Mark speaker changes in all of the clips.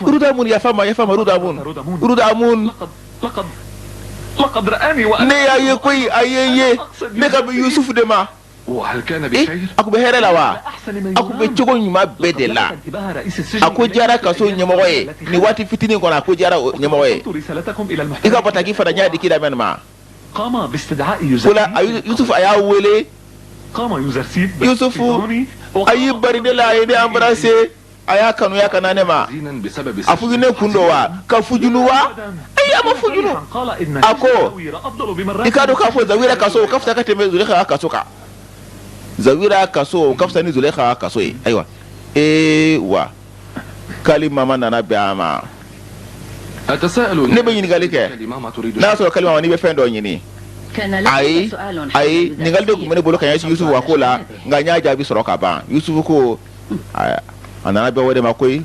Speaker 1: رودامون يا فما رودامون
Speaker 2: لقد رآني وأنا
Speaker 1: ne aye koy aye ne ka Yusuf de ma
Speaker 2: وهل كان بخير؟
Speaker 1: aku be here la wa aku be cogo nyuma be de la aku jara kaso nyemoko ye ni wati fitini kono aku jara nyemoko ye
Speaker 2: رسالتكم إلى
Speaker 1: ika
Speaker 2: المحتمل.
Speaker 1: pataki fara nya dikida men ma
Speaker 2: قام باستدعاء
Speaker 1: kula Yusuf aya wele
Speaker 2: قام يوزرسيف
Speaker 1: Yusuf
Speaker 2: بدوني
Speaker 1: ayi bari de la ye de embrasser aya kanu ya kanane ma
Speaker 2: بسبب
Speaker 1: afugi ne kundo wa ka fujunu wa ayi ama fujunu
Speaker 2: قال إن
Speaker 1: أكو.
Speaker 2: التزوير أفضل بمرات
Speaker 1: ikado ka fo zawira kaso kafta ka teme zulekha kaso ka zawira kaso kafta ni zulekha kaso yi aiwa wa kalima man nana biama
Speaker 2: أتساءل
Speaker 1: ne be yin galike
Speaker 2: لما تريد
Speaker 1: na so kalima ni be fendo nyini ai ningal de kumene bolo kan yasi Yusuf wa kola nganya jabi soroka ba Yusuf ko anana be wode makoy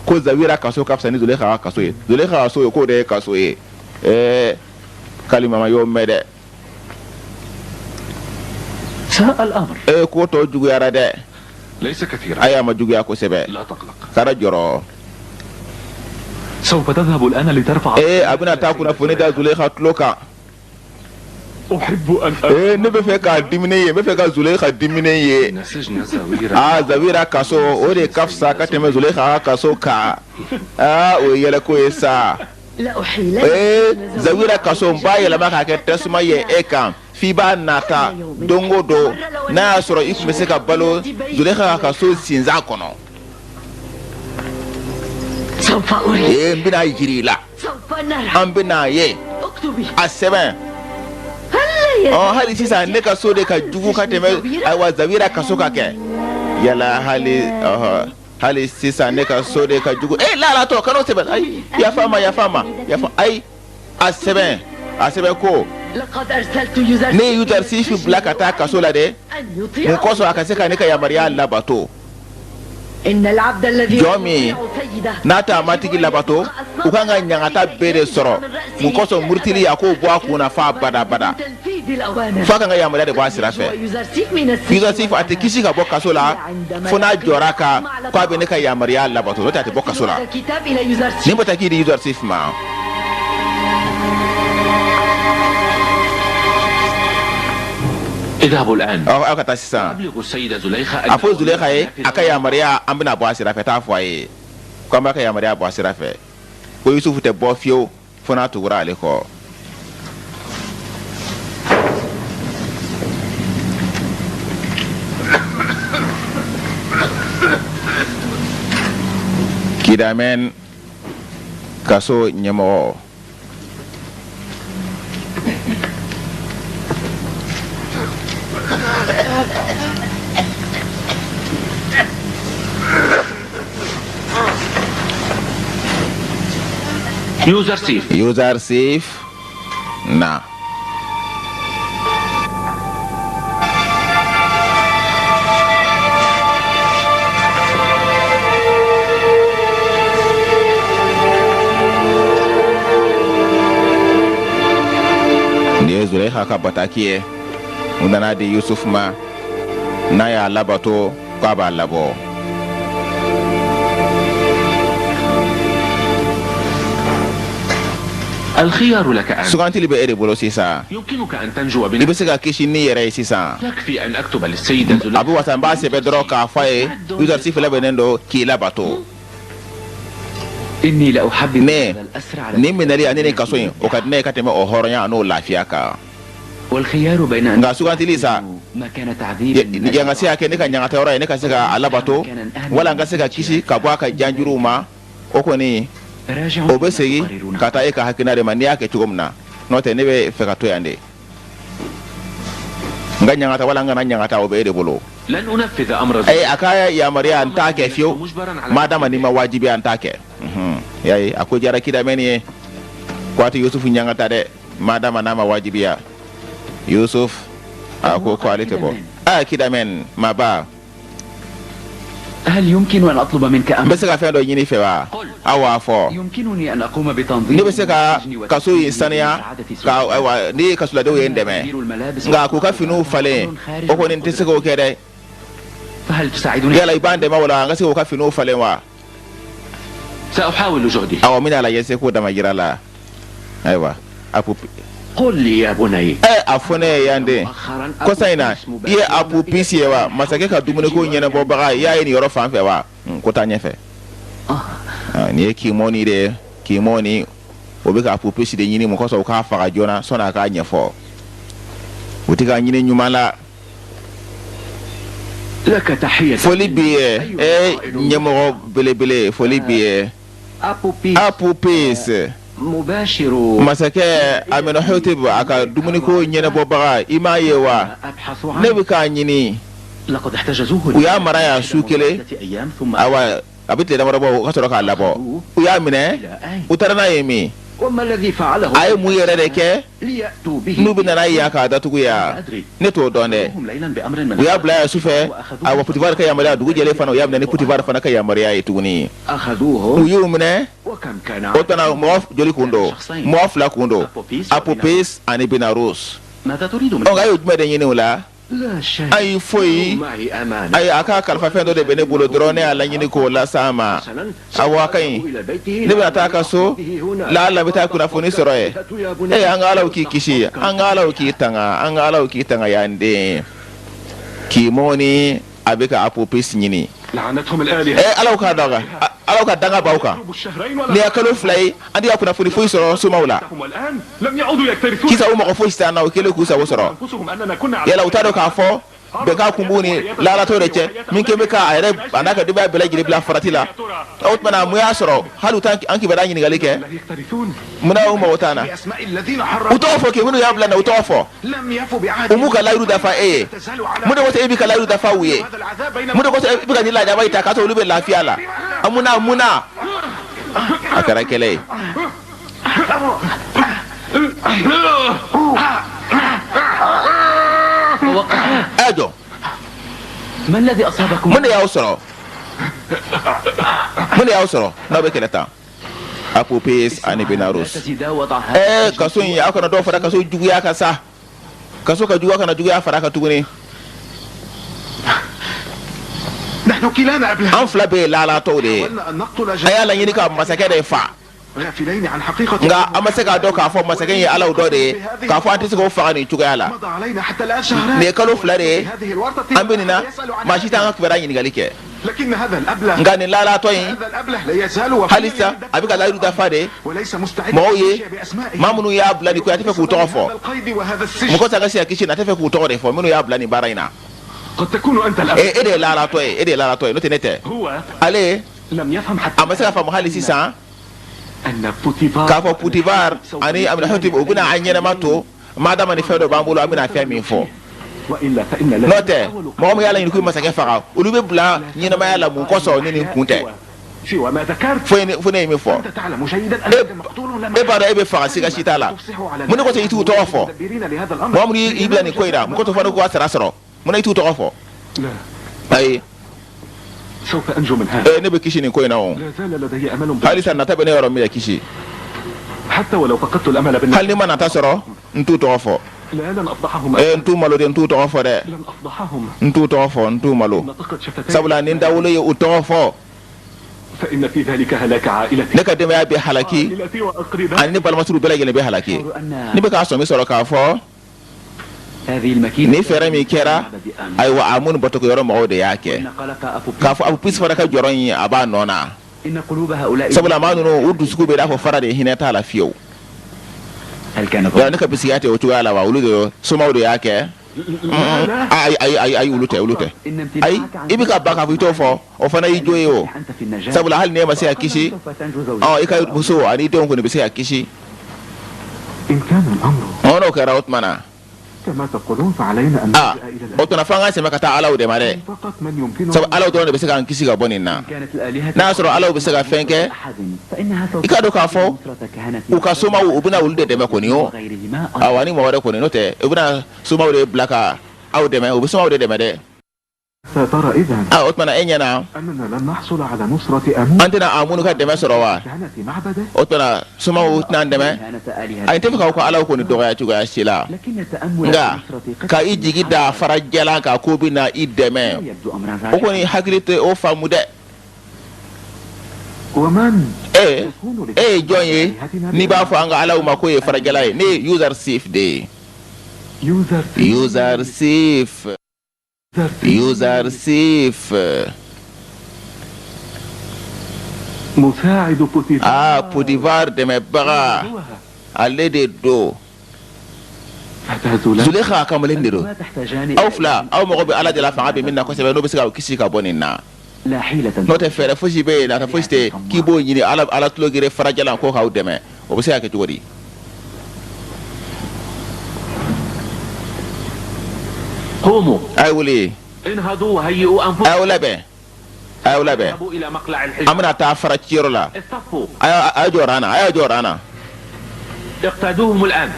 Speaker 1: ko zawira kaso kafta ni zulekha kaso yi zulekha kaso ko de kaso yi kalima ma yo mede
Speaker 2: ساء الأمر
Speaker 1: ko to jugu yara de
Speaker 2: ليس كثيرا
Speaker 1: aya ma jugu ya ko sebe
Speaker 2: لا تقلق
Speaker 1: kara joro
Speaker 2: سوف تذهب الآن لترفع
Speaker 1: abina ta kuna fone da zulekha tloka
Speaker 2: أحب أن
Speaker 1: ne be fe ka dimine ye be fe ka zulekha dimine ye
Speaker 2: إن سجن زاوير
Speaker 1: zawira kaso o de kafsa ka teme zulekha kaso ka o yele ko esa
Speaker 3: لا أحيلن
Speaker 1: zawira kaso mba yele maka ke tesma ye eka fi ba nata dongo do na soro ifu se ka balo zulekha kaso sinza kono
Speaker 3: سوف أريد
Speaker 1: mbina jiri la
Speaker 3: سوف نرى
Speaker 1: an bina ye
Speaker 3: اكتبي
Speaker 1: a sɛbɛn hali sisan ne ka so de ka jugu ka tɛmɛ ayiwa zawira kaso ka kɛ yala hali sisan ne ka so de ka jugu la tɔ kan'o sɛbɛn ayi yafa ma ayi a sɛbɛn ko
Speaker 3: لقد أرسلت يوزر
Speaker 1: ne ye Yuzarsif bila ka taa kaso la dɛ
Speaker 3: أن
Speaker 1: mun
Speaker 3: يطيع
Speaker 1: kosɔn a ka se ka ne ka yamaruya labato
Speaker 3: إن العبد الذي
Speaker 1: جومي.
Speaker 3: يطيع سيده
Speaker 1: n'a ta matigi labato u kan ka ɲagata bɛɛ de sɔrɔ mun kosɔn murutili a k'o bɔ a kun na f'a bada
Speaker 3: تنفيذ الأوامر
Speaker 1: f'a kan ka yamaruya de bɔ a sira fɛ
Speaker 3: ويزرسيف من السجن
Speaker 1: Yuzarsif a tɛ kisi ka bɔ kaso la fo n'a jɔra ka k'a bɛ ne ka yamaruya labato n'o tɛ a tɛ bɔ kaso la
Speaker 3: الكتاب إلى يوزرسيف
Speaker 1: ni bɛ taa k'i di Yuzarsif ma
Speaker 2: اذهبوا الآن
Speaker 1: aw ka taa sisan
Speaker 2: أبلغ السيدة زليخة
Speaker 1: a fɔ Zulekha ye a ka yamaruya an bɛna bɔ a sira fɛ taa fɔ a ye ko an b'a ka yamaruya bɔ a sira fɛ ko Yusufu tɛ bɔ fiyewu fo n'a tugura ale kɔ Kidamɛn kaso ɲɛmɔgɔ
Speaker 2: يوزرسيف
Speaker 1: Yuzarsif na ni ye Zulekha ka bataki ye u nana di Yusuf ma n'a y'a labato k'a b'a labɔ
Speaker 2: الخيار لك أن
Speaker 1: sugantili bɛ e de bolo sisan
Speaker 2: يمكنك أن تنجو
Speaker 1: i bɛ
Speaker 2: بنفسك
Speaker 1: se ka kisi ni yɛrɛ ye sisan
Speaker 2: يكفي أن أكتب للسيدة
Speaker 1: a
Speaker 2: زليخة
Speaker 1: bɛ wasa n b'a sɛbɛn dɔrɔn k'a fɔ a ye Yuzarsif labɛnnen don k'i labato
Speaker 2: إني لأحبب
Speaker 1: ne
Speaker 2: هذا الأسرع
Speaker 1: ni minɛli ani ni kaso in o ka di ne ye ka tɛmɛ o hɔrɔnya n'o lafiya kan
Speaker 2: والخيار بين أن
Speaker 1: nka sugantili sa
Speaker 2: مكان تعذيب
Speaker 1: yan ka se ka kɛ ne ka ɲagata yɔrɔ ye ne ka se ka a labato wala n ka se ka kisi ka bɔ a ka janjuruw ma o kɔni
Speaker 2: راجع
Speaker 1: o bɛ segin ka taa e ka hakilina de ma n'i y'a kɛ cogo min na n'o tɛ ne bɛ fɛ ka to yan de n ka ɲagata wala n kana ɲagata o bɛ e de bolo
Speaker 2: لن أنفذ أمر
Speaker 1: a ka yamaruya n t'a kɛ fiyewu
Speaker 2: مجبرا على
Speaker 1: maa dama n'i ma wajibiya n t'a kɛ yaye a ko jara kidamɛni ye ko a tɛ Yusufu ɲagata dɛ maa dama n'a ma wajibiya Yusuf a ko ale tɛ bɔ kidamɛn maa ba
Speaker 3: هل يمكن أن أطلب منك
Speaker 1: n bɛ
Speaker 3: أمر؟
Speaker 1: se ka fɛn dɔ ɲini fɛ wa aw b'a fɔ
Speaker 3: يمكنني أن أقوم بتنظيم
Speaker 1: ne bɛ se ka kaso in saniya ka ayiwa ni kasoladenw ye n dɛmɛ nka k'u ka finiw falen o kɔni n tɛ se k'o kɛ dɛ
Speaker 3: فهل تساعدني؟
Speaker 1: yala i b'an dɛmɛ o la n ka se k'u ka finiw falen wa
Speaker 2: سأحاول جهدي.
Speaker 1: awa mina la yese ko dama jira la aywa apupi
Speaker 2: قل لي يا بني.
Speaker 1: afone yande ko sayna ye apupi siewa masake ka dumune ko nyene bo baga ya ni yoro fan fe wa ko ta nyefe ni ki moni de ki moni obi ka apupi si de nyini mo ko so ka faga jona so na ka nyefo utika nyine nyumala
Speaker 2: لك تحية.
Speaker 1: foli biye nyemo bele foli biye apupis
Speaker 2: مباشر.
Speaker 1: masake ameno hotib aka dumuni ko nyene bo baga ima yewa
Speaker 2: أبحث عنه.
Speaker 1: nebi ka nyini
Speaker 2: لقد احتجزوه
Speaker 1: uya maraya sukele
Speaker 2: لعدة أيام ثم
Speaker 1: awa abite da marabo ka toro ka labo uya mine utarana yemi
Speaker 2: وما الذي فعله
Speaker 1: ay mu yere de ke
Speaker 2: ليأتوا به
Speaker 1: nubi na ya ka da tuguya ne to donde
Speaker 2: هم ليلا بأمر من
Speaker 1: uya bla sufe awa putivar ka yamala dugu jele fana uya mine putivar fana ka yamariya ituguni
Speaker 2: أخذوه
Speaker 1: uyu mine
Speaker 2: وكم كان
Speaker 1: otana mof joli kundo mof la kundo apopis ani binarus
Speaker 2: ماذا تريد من
Speaker 1: on ayo jumede nyini wala
Speaker 2: لا شيء
Speaker 1: ay foi
Speaker 2: معي أمانة
Speaker 1: ay aka kalfa fendo de bene bulo drone ala nyini ko la sama awa kai
Speaker 2: إلى بيته
Speaker 1: ne ba ta ka so la la bita kuna foni soroye
Speaker 2: يا بني
Speaker 1: an ga alaw ki kishi an ga alaw ki tanga yande kimoni abika apopis nyini
Speaker 2: لعنتهم الآلهة
Speaker 1: alaw ka danga bauka
Speaker 2: الشهرين
Speaker 1: ne
Speaker 2: ولا
Speaker 1: akalo flay andi akuna foni foi soro so maula
Speaker 2: هم الآن لم يعودوا يكترثون
Speaker 1: kisa uma ko foi stana o kele kusa wo soro
Speaker 2: أنفسهم أننا كنا على
Speaker 1: yala utado ka fo be ka kumbuni la la to reke min ke be ka ayre anaka de ba bela jiri bla faratila outmana mu ya soro halu tanki anki bada nyini galike
Speaker 2: لا يكترثون
Speaker 1: muna uma utana
Speaker 4: بأسماء الذين حرموا
Speaker 1: utofo ke munu ya bla na utofo
Speaker 4: لم يفوا بعهد
Speaker 1: umuka la iru da fa
Speaker 4: تزال على
Speaker 1: muda wata ibi ka la iru da fa wuye
Speaker 4: هذا العذاب بينما
Speaker 1: muda wata ibi ka ni la da bai ta ka to lube lafiya la muna akara kele ajo
Speaker 3: ما الذي أصابكم؟
Speaker 1: mun ya usoro na be keleta apopes ani benarus
Speaker 3: تزيدا وضع هذا
Speaker 1: kaso yin aka na do fara kaso jugu ya kasa kaso ka jugu aka na jugu ya fara ka tugune
Speaker 4: نحن كلانا أبلهة
Speaker 1: an fila be lala to de
Speaker 4: حاولنا أن نقتل
Speaker 1: aya la yini ka masake de fa
Speaker 4: غافلين عن حقيقة
Speaker 1: nga amase ka do ka fo masake yi ala do de ka fo anti ko fa ni jugu ya la
Speaker 4: مضى علينا حتى الآن شهران
Speaker 1: ne kalo fila de
Speaker 4: هذه الورطة
Speaker 1: an be ni na
Speaker 4: يسأل عن
Speaker 1: ma shi ta ka bara yin galike
Speaker 4: لكن هذا الأبله
Speaker 1: nga ni lala to yin
Speaker 4: هذا الأبله لا يزال وفيا
Speaker 1: halista abika la iru da fa de
Speaker 4: وليس مستعد
Speaker 1: mo
Speaker 4: للشيء
Speaker 1: ye
Speaker 4: بأسمائه
Speaker 1: mamunu ya bla ni ko ya tefe ku to fo
Speaker 4: هذا القيد وهذا السجن
Speaker 1: mo ko ta ga si akishi na tefe ku to de fo minu ya bla ni baraina
Speaker 2: قد تكون أنت الأب.
Speaker 1: ede lala to no tenete
Speaker 2: هو
Speaker 1: ale
Speaker 2: لم يفهم حتى
Speaker 1: amase ka fa mo halisi sa
Speaker 2: أن بوتيفار
Speaker 1: ka fo putivar ani amina hoti oguna anyena mato madama ni fedo bambulo amina fe min fo
Speaker 2: وإلا فإن لا
Speaker 1: note mo yala ni ku masake faga ulube bla nyina ma yala mu koso ni kunte
Speaker 2: سوى ما ذكرت.
Speaker 1: fo ne mi fo
Speaker 4: أنت تعلم جيدا أنك مقتول لما
Speaker 1: e bara ebe faga siga shitala
Speaker 4: تفسح على
Speaker 1: mun ko te itu to fo
Speaker 4: المدبرين لهذا الأمر
Speaker 1: mo mun ibla ni koira mo ko to fa ko asara soro mun itu to fo
Speaker 2: لا
Speaker 1: ai
Speaker 2: سوف أنجو من هذا.
Speaker 1: ne be kishi ni koina on
Speaker 2: لا زال لدي أمل
Speaker 1: halisa na tabe ne yoro mi ya kishi
Speaker 2: حتى ولو فقدت الأمل بالنسبة
Speaker 1: hal ni mana ta soro ntu to fo
Speaker 2: لا لن أفضحهم
Speaker 1: ntu malo de ntu to fo de
Speaker 2: لن أفضحهم
Speaker 1: ntu to fo ntu malo
Speaker 2: نطقت شفتي
Speaker 1: sabula ni ndawulo ye uto fo
Speaker 2: فإن في ذلك هلاك عائلتي
Speaker 1: ne ka dema ya be halaki
Speaker 2: عائلتي وأقربائي.
Speaker 1: ani ne balmasuru bela gele be halaki
Speaker 3: أن
Speaker 1: ni be ka so mi soro ka fo
Speaker 3: هذه الماكينة
Speaker 1: ni fere mi kera ay wa amun botoko yoro mo de yake
Speaker 3: نقلك أبو
Speaker 1: ka fo abu pis fara ka joron yi aba nona
Speaker 3: إن قلوب هؤلاء
Speaker 1: sabula ma no udu suku be da fo fara de hineta la fiyo
Speaker 3: هل كان
Speaker 1: ya ne ka bisiyate o tuwa la wa uludo so ma de yake ay ulute
Speaker 3: إن
Speaker 1: ay
Speaker 3: امتناعك عن
Speaker 1: ibi ka baka fito fo o fana yi joye o
Speaker 3: أنت في النجاة
Speaker 1: sabula hal ne ma sai kishi
Speaker 3: سوف تنجو زوجك
Speaker 1: ika buso ani don ko ne be sai kishi
Speaker 4: إن كان الأمر
Speaker 1: ono ka rawt mana
Speaker 4: كما تقولون فعلينا أن نلجأ إلى
Speaker 1: o to na fanga se maka ta alaw de mare
Speaker 4: فقط من يمكنه
Speaker 1: sab alaw don be sai kan kisi ga bonin na
Speaker 3: كانت الآلهة
Speaker 1: na soro alaw be sai ga fenke
Speaker 3: أحد فإنها سوف
Speaker 1: ika do ka fo
Speaker 3: نصرة كهنة
Speaker 1: u ka soma u buna ulde de me ko ni o
Speaker 3: وغيرهما
Speaker 1: awani mo wada ko ni no te u buna soma de blaka aw de me u soma de me de
Speaker 4: سترى إذن
Speaker 1: otmana enyana
Speaker 4: أننا لن نحصل على نصرة أمون
Speaker 1: antina amunu ka de me soro wa
Speaker 4: كهنة معبده
Speaker 1: otmana soma u nan de me
Speaker 3: كهنة آلهة
Speaker 1: ay tefa ko alaw ko ni do ya tuga sila
Speaker 3: لكن التأمل
Speaker 1: nga
Speaker 3: في نصرة
Speaker 1: ka ijigi da farajala ka ko bina ideme
Speaker 3: يبدو أمرا
Speaker 1: o ko
Speaker 3: راجعا
Speaker 1: ni hagrite o famu de
Speaker 4: ومن
Speaker 1: jɔn ye n'i b'a fɔ an ka alaw ma k'o ye farajɛla ye ne ye user safe de ye. user safe Potifar dɛmɛbaga ale de don. Zulekha kamalen de don. aw fila aw mago bɛ ala de la fanga bɛ min na kosɛbɛ n'o bɛ se k'aw kisi ka bɔ nin na. n'o tɛ fɛɛrɛ fosi bɛ yen nata fosi tɛ k'i b'o ɲini ala tulo gere farajɛla ko k'aw dɛmɛ o bɛ se ka kɛ cogo di. a' ye wuli a' y'o labɛn an bɛna taa fara ciyɔrɔ la a' ye jɔra an na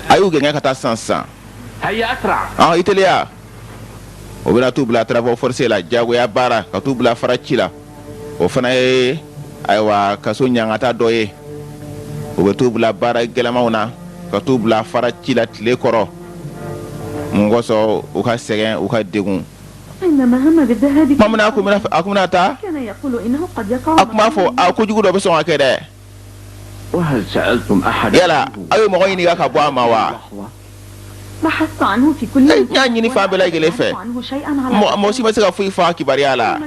Speaker 1: a y'u gɛngɛ ka taa sisan i teliya o bɛna t'u bila travaux forcés la jagoya baara ka t'u bila fara ci la o fana ye ayiwa kaso ɲangata dɔ ye o bɛ t'u bila baara gɛlɛmanw na ka t'u bila fara ci la tile kɔrɔ mun kosɔn u ka sɛgɛn u ka degun. Mamana a kun bɛna taa a kun b'a fɔ kojugu dɔ bɛ sɔn ka kɛ dɛ. yala aw ye mɔgɔ ɲininka ka bɔ a ma wa. n y'a ɲini fan bɛɛ lajɛlen fɛ mɔgɔ si ma se ka foyi fɔ a kibaruya la.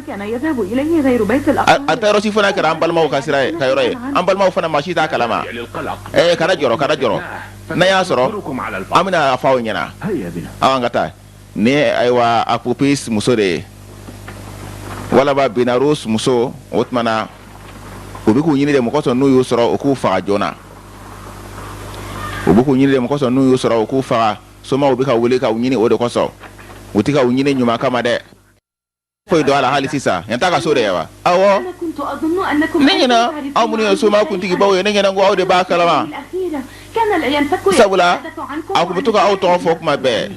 Speaker 1: a taa yɔrɔ si fana kɛra an balimaw ka sira ye ka yɔrɔ ye an balimaw fana maa si t'a kalama. kana jɔrɔ n'a y'a sɔrɔ an bɛna a fɔ aw ɲɛna aw an ka taa. ni ayiwa Apupis muso de ye walaba Binarus muso o tuma na u bɛ k'u ɲini de mɔgɔ sɔrɔ n'u y'u sɔrɔ u k'u faga joona somaw bɛ ka wele k'u ɲini o de kosɔn u tɛ ka u ɲini ɲuman kama dɛ foyi dɔn a la hali sisan yan t'a ka so de ye wa. awɔ ne ɲɛna aw minnu ye soma kuntigibaw ye ne ɲɛna ko aw de b'a kalama sabula a kun bɛ to ka aw tɔgɔ fɔ kuma bɛɛ.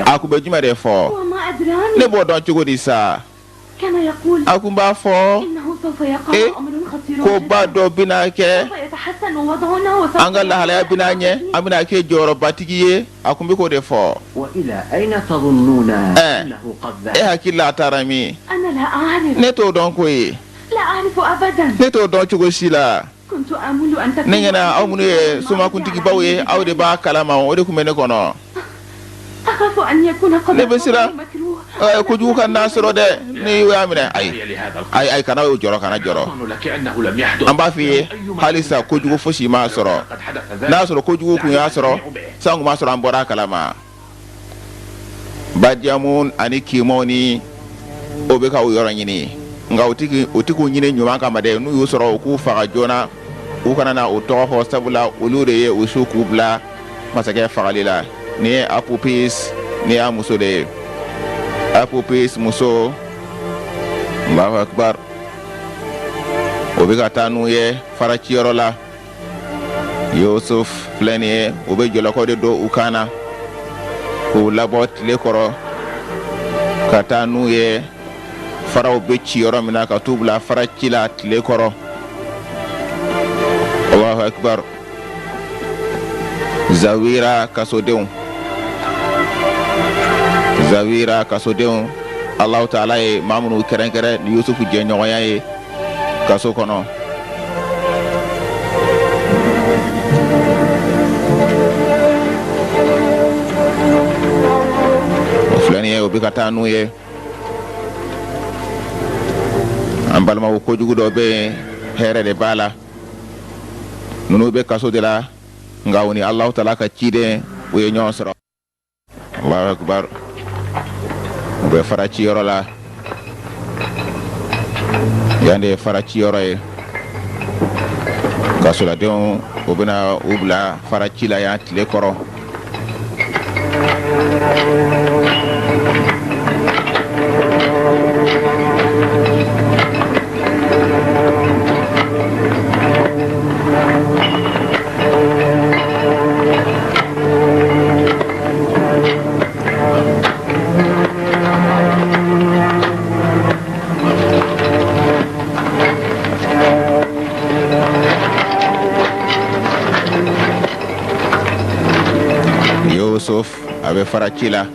Speaker 1: a kun bɛ jumɛn de fɔ ne b'o dɔn cogo di sa. a kun b'a fɔ ko ba dɔ bɛna kɛ an ka lahalaya bɛna ɲɛ an bɛna kɛ jɔyɔrɔbatigi ye a kun bɛ k'o de fɔ. e hakili la a taara min ne t'o dɔn koyi ne t'o dɔn cogo si la. ne ɲɛna aw minnu ye somakuntigibaw ye aw de b'a kalama o de tun bɛ ne kɔnɔ. ne bɛ siran kojugu ka n'a sɔrɔ dɛ ni y'o y'a minɛ ayi kana y'o jɔrɔ kana jɔrɔ an b'a f'i ye halisa kojugu fosi m'a sɔrɔ n'a sɔrɔ kojugu kun y'a sɔrɔ san kun b'a sɔrɔ an bɔra a kalama. Badiamun ani Kimaw ni o bɛ ka o yɔrɔ ɲini nka o tɛ k'u ɲini ɲuman kama dɛ n'u y'u sɔrɔ u k'u faga joona u kana na o tɔgɔ fɔ sabula olu de ye o su k'u bila masakɛ fagali la. ni ye Apupis ni y'a muso de ye Apupis muso Allahu Akbar o bɛ ka taa n'u ye fara ciyɔrɔ la Yusuf filɛ nin ye o bɛ jɔlɔkɔ de don u kan na k'u labɔ tile kɔrɔ ka taa n'u ye faraw bɛ ci yɔrɔ min na ka t'u bila fara ci la tile kɔrɔ. Allahu Akbar Zawira kasodenw Allahu Ta'ala ye maa minnu kɛrɛnkɛrɛn ni Yusufu jɛɲɔgɔnya ye kaso kɔnɔ. o filɛ nin ye o bɛ ka taa n'u ye an balimaw kojugu dɔ bɛ yen hɛrɛ de b'a la ninnu bɛ kaso de la nka u ni Allahu Ta'ala ka ciden u ye ɲɔgɔn sɔrɔ. Allahu Akbar u bɛ fara ciyɔrɔ la yan de ye fara ciyɔrɔ ye kasoladenw u bɛna u bila fara ci la yan tile kɔrɔ. Yusuf a bɛ fara ci la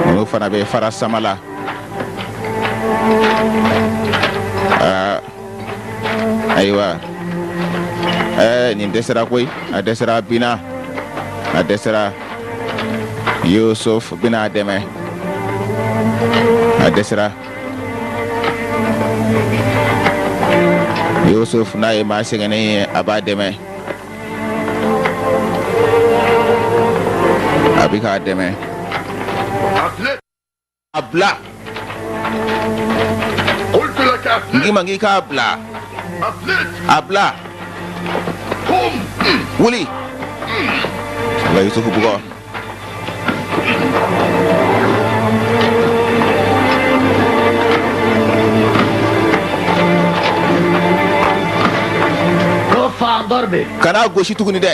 Speaker 1: olu fana fana bɛ fara sama la ayiwa nin dɛsɛra koyi a dɛsɛra bina a dɛsɛra Yusuf bina a dɛmɛ a dɛsɛra Yusuf n'a ye maa sɛgɛnnen ye a b'a dɛmɛ a bɛ k'a dɛmɛ a bila ngi ma ngi k'a bila a bila wuli la Yusuf bugɔ kana gosi tuguni dɛ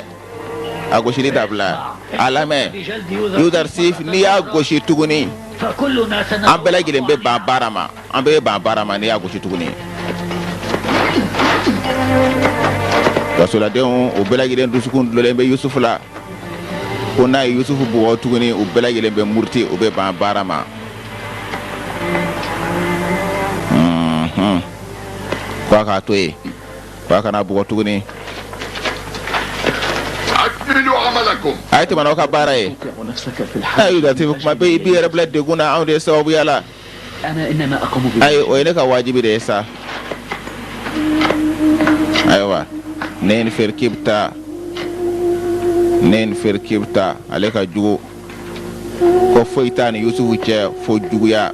Speaker 1: a gosili dabila a lamɛn Yuzarsif n'i y'a gosi tuguni an bɛɛ lajɛlen bɛ ban baara ma an bɛɛ bɛ ban baara ma n'i y'a gosi tuguni kasoladenw u bɛɛ lajɛlen dusukun dulonlen bɛ Yusufu la ko n'a ye Yusufu bugɔ tuguni u bɛɛ lajɛlen bɛ muruti u bɛ ban baara ma ko a k'a to yen ko a kana bugɔ tuguni a ye tɛmɛ n'aw ka baara ye Yuzarsif kuma bɛɛ i b'i yɛrɛ bila degun na anw de ye sababuya la ayi o ye ne ka wajibi de ye sa ayiwa ne ni Ferkibta ale ka jugu ko foyi t'a ni Yusufu cɛ fo juguya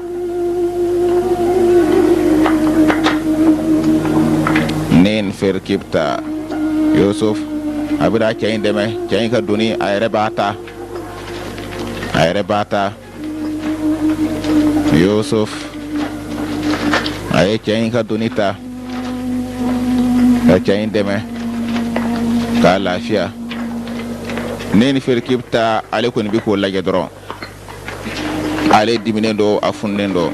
Speaker 1: ne ni Ferkibta Yusuf a bɛna cɛ in dɛmɛ cɛ in ka doni a yɛrɛ b'a ta Yusuf a ye cɛ in ka doni ta ka cɛ in dɛmɛ k'a lafiya ne ni Ferkibta ale kɔni bɛ k'o lajɛ dɔrɔn ale diminen don a fununen don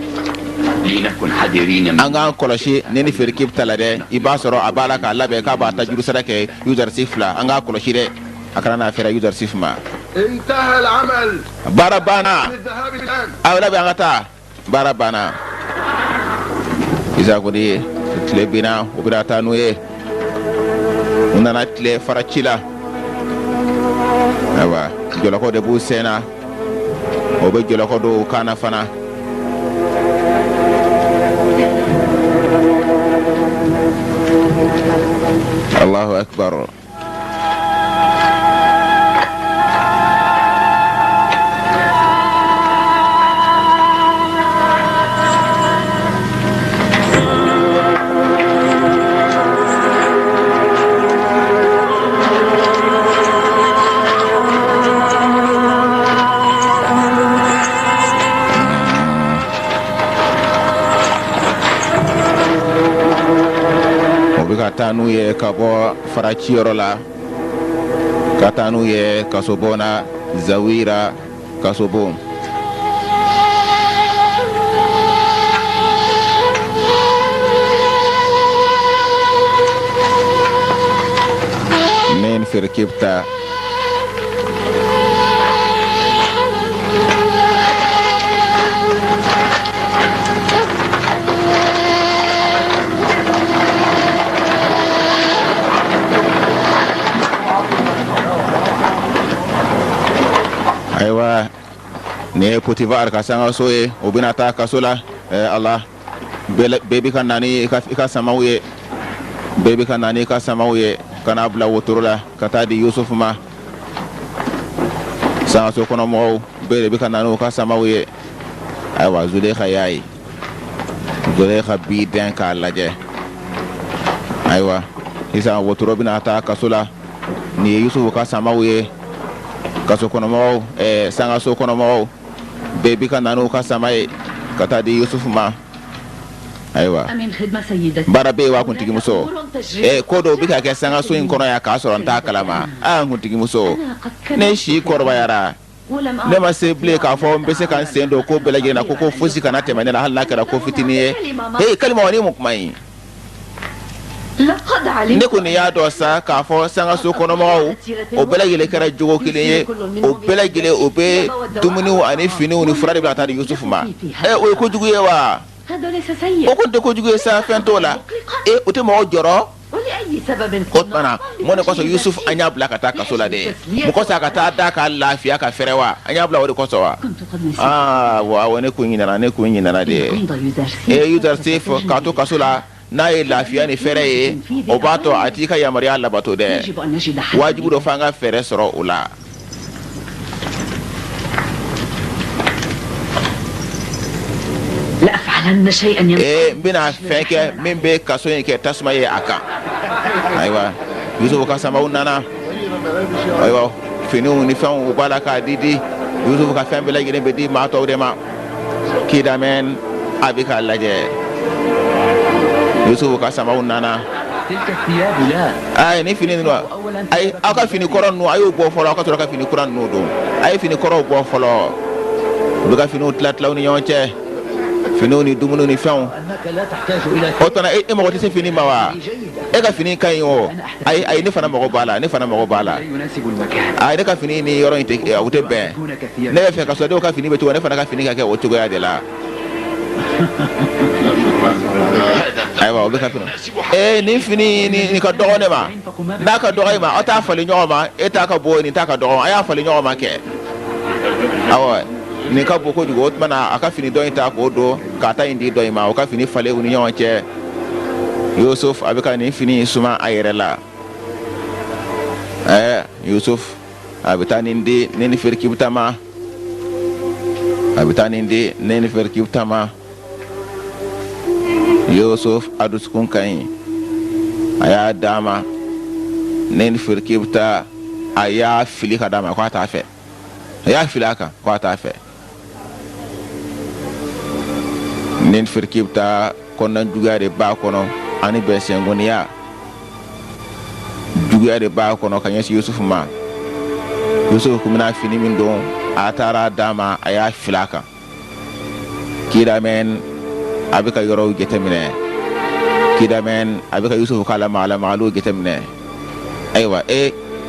Speaker 1: an k'an kɔlɔsi ne ni Ferkibta la dɛ i b'a sɔrɔ a b'a la k'a labɛn k'a b'a ta jurusara kɛ Yuzarsif la an k'a kɔlɔsi dɛ a kana n'a fɛrɛ Yuzarsif ma baara banna aw labɛn an ka taa baara banna Isa kɔni tile binna u bɛna taa n'u ye u nana tile fara ci la ayiwa jɔlɔkɔ de b'u sen na o bɛ jɔlɔkɔ dɔw kan na fana Allahu akbar ka taa n'u ye ka bɔ faraciyɔrɔ la ka taa n'u ye kasobon na Zawira kasobon ne ni Ferkibta ayiwa ni ye Potifar ka sangaso ye o bɛna taa kaso la Allah bɛɛ bɛ ka na ni i ka samaw ye bɛɛ bɛ ka na ni i ka samaw ye kana bila wotoro la ka taa di Yusufu ma sangaso kɔnɔ mɔgɔw bɛɛ de bɛ ka na n'u ka samaw ye ayiwa Zulekha y'a ye Zulekha b'i dɛn k'a lajɛ ayiwa sisan wotoro bɛna taa kaso la ni ye Yusufu ka samaw ye kaso kɔnɔmɔgɔw sangaso kɔnɔmɔgɔw bɛɛ bɛ ka na n'u ka sama ye ka taa di Yusufu ma ayiwa baara bɛ yen wa kuntigimuso ko dɔw bɛ ka kɛ sangaso in kɔnɔ yan k'a sɔrɔ n t'a kalama kuntigimuso ne si kɔrɔbayara ne ma se bilen k'a fɔ n bɛ se ka n sen don ko bɛɛ lajɛlen na ko fosi kana tɛmɛ ne la hali n'a kɛra ko fitinin ye kalima o ni mun kuma in ne ko ni y'a dɔn sa k'a fɔ sangaso kɔnɔmɔgɔw o bɛɛ lajɛlen kɛra jogo kelen ye o bɛɛ lajɛlen o bɛ dumuniw ani finiw ni fura de bɛ taa di Yusufu ma o ye kojugu ye wa o ko tɛ kojugu ye sa fɛn t'o la o tɛ mɔgɔ jɔrɔ o tuma mun de kosɔn Yusufu an y'a bila ka taa kaso la de mun kosɔn a ka taa da ka lafiya ka fɛrɛ wa an y'a bila o de kosɔn wa wa ne ko ɲinana de Yudasif k'a to kaso la n'a ye lafiya ni fɛrɛ ye o b'a to a t'i ka yamaruya labato dɛ wajibu dɔ f'an ka fɛrɛ sɔrɔ o la n bɛna fɛn kɛ min bɛ kaso in kɛ tasuma ye a kan ayiwa Yusufu ka samaw nana ayiwa finiw ni fɛnw u b'a la k'a di Yusufu ka fɛn bɛɛ lajɛlen bɛ di maa tɔw de ma kidamɛn a bɛ k'a lajɛ Yusufu ka samaw nana ni fini ninnu ayi aw ka fini kɔrɔ ninnu a y'o bɔ fɔlɔ aw ka sɔrɔ ka fini kura ninnu don a ye fini kɔrɔw bɔ fɔlɔ u bɛ ka finiw tila ni ɲɔgɔn cɛ finiw ni dumuniw ni fɛnw o tuma e mago tɛ se fini ma wa e ka fini ka ɲi o ayi ne fana mago b'a la ne ka fini ni yɔrɔ in o tɛ bɛn ne bɛ fɛ ka sɔrɔ ka fini bɛ cogo ne fana ka fini ka kɛ o cogoya de la ayiwa o bɛ ka fini ni fini ni ka dɔgɔ ne ma n'a ka dɔgɔ e ma aw t'a falen ɲɔgɔn ma e t'a ka bɔ nin t'a ka dɔgɔ a y'a falen ɲɔgɔn ma kɛ awɔ nin ka bon kojugu o tuma na a ka fini dɔ in ta k'o don k'a ta in di dɔ in ma o ka fini falen u ni ɲɔgɔn cɛ Yusuf a bɛ ka nin fini in suma a yɛrɛ la Yusuf a bɛ taa nin di ne ni Ferikibita ma Yusuf a dusukun ka ɲi a y'a d'a ma ne ni Ferikibita a y'a fili ka d'a ma k'a t'a fɛ a y'a fili a kan k'a t'a fɛ ne ni Ferikibita kɔnɔna juguya de b'a kɔnɔ ani bɛnsɛngoniya juguya de b'a kɔnɔ ka ɲɛsin Yusufu ma Yusufu kun bɛna fini min don a taara d'a ma a y'a fili a kan kidamɛn a bɛ ka yɔrɔw jateminɛ kidamɛn a bɛ ka Yusufu ka lamagaliw jateminɛ ayiwa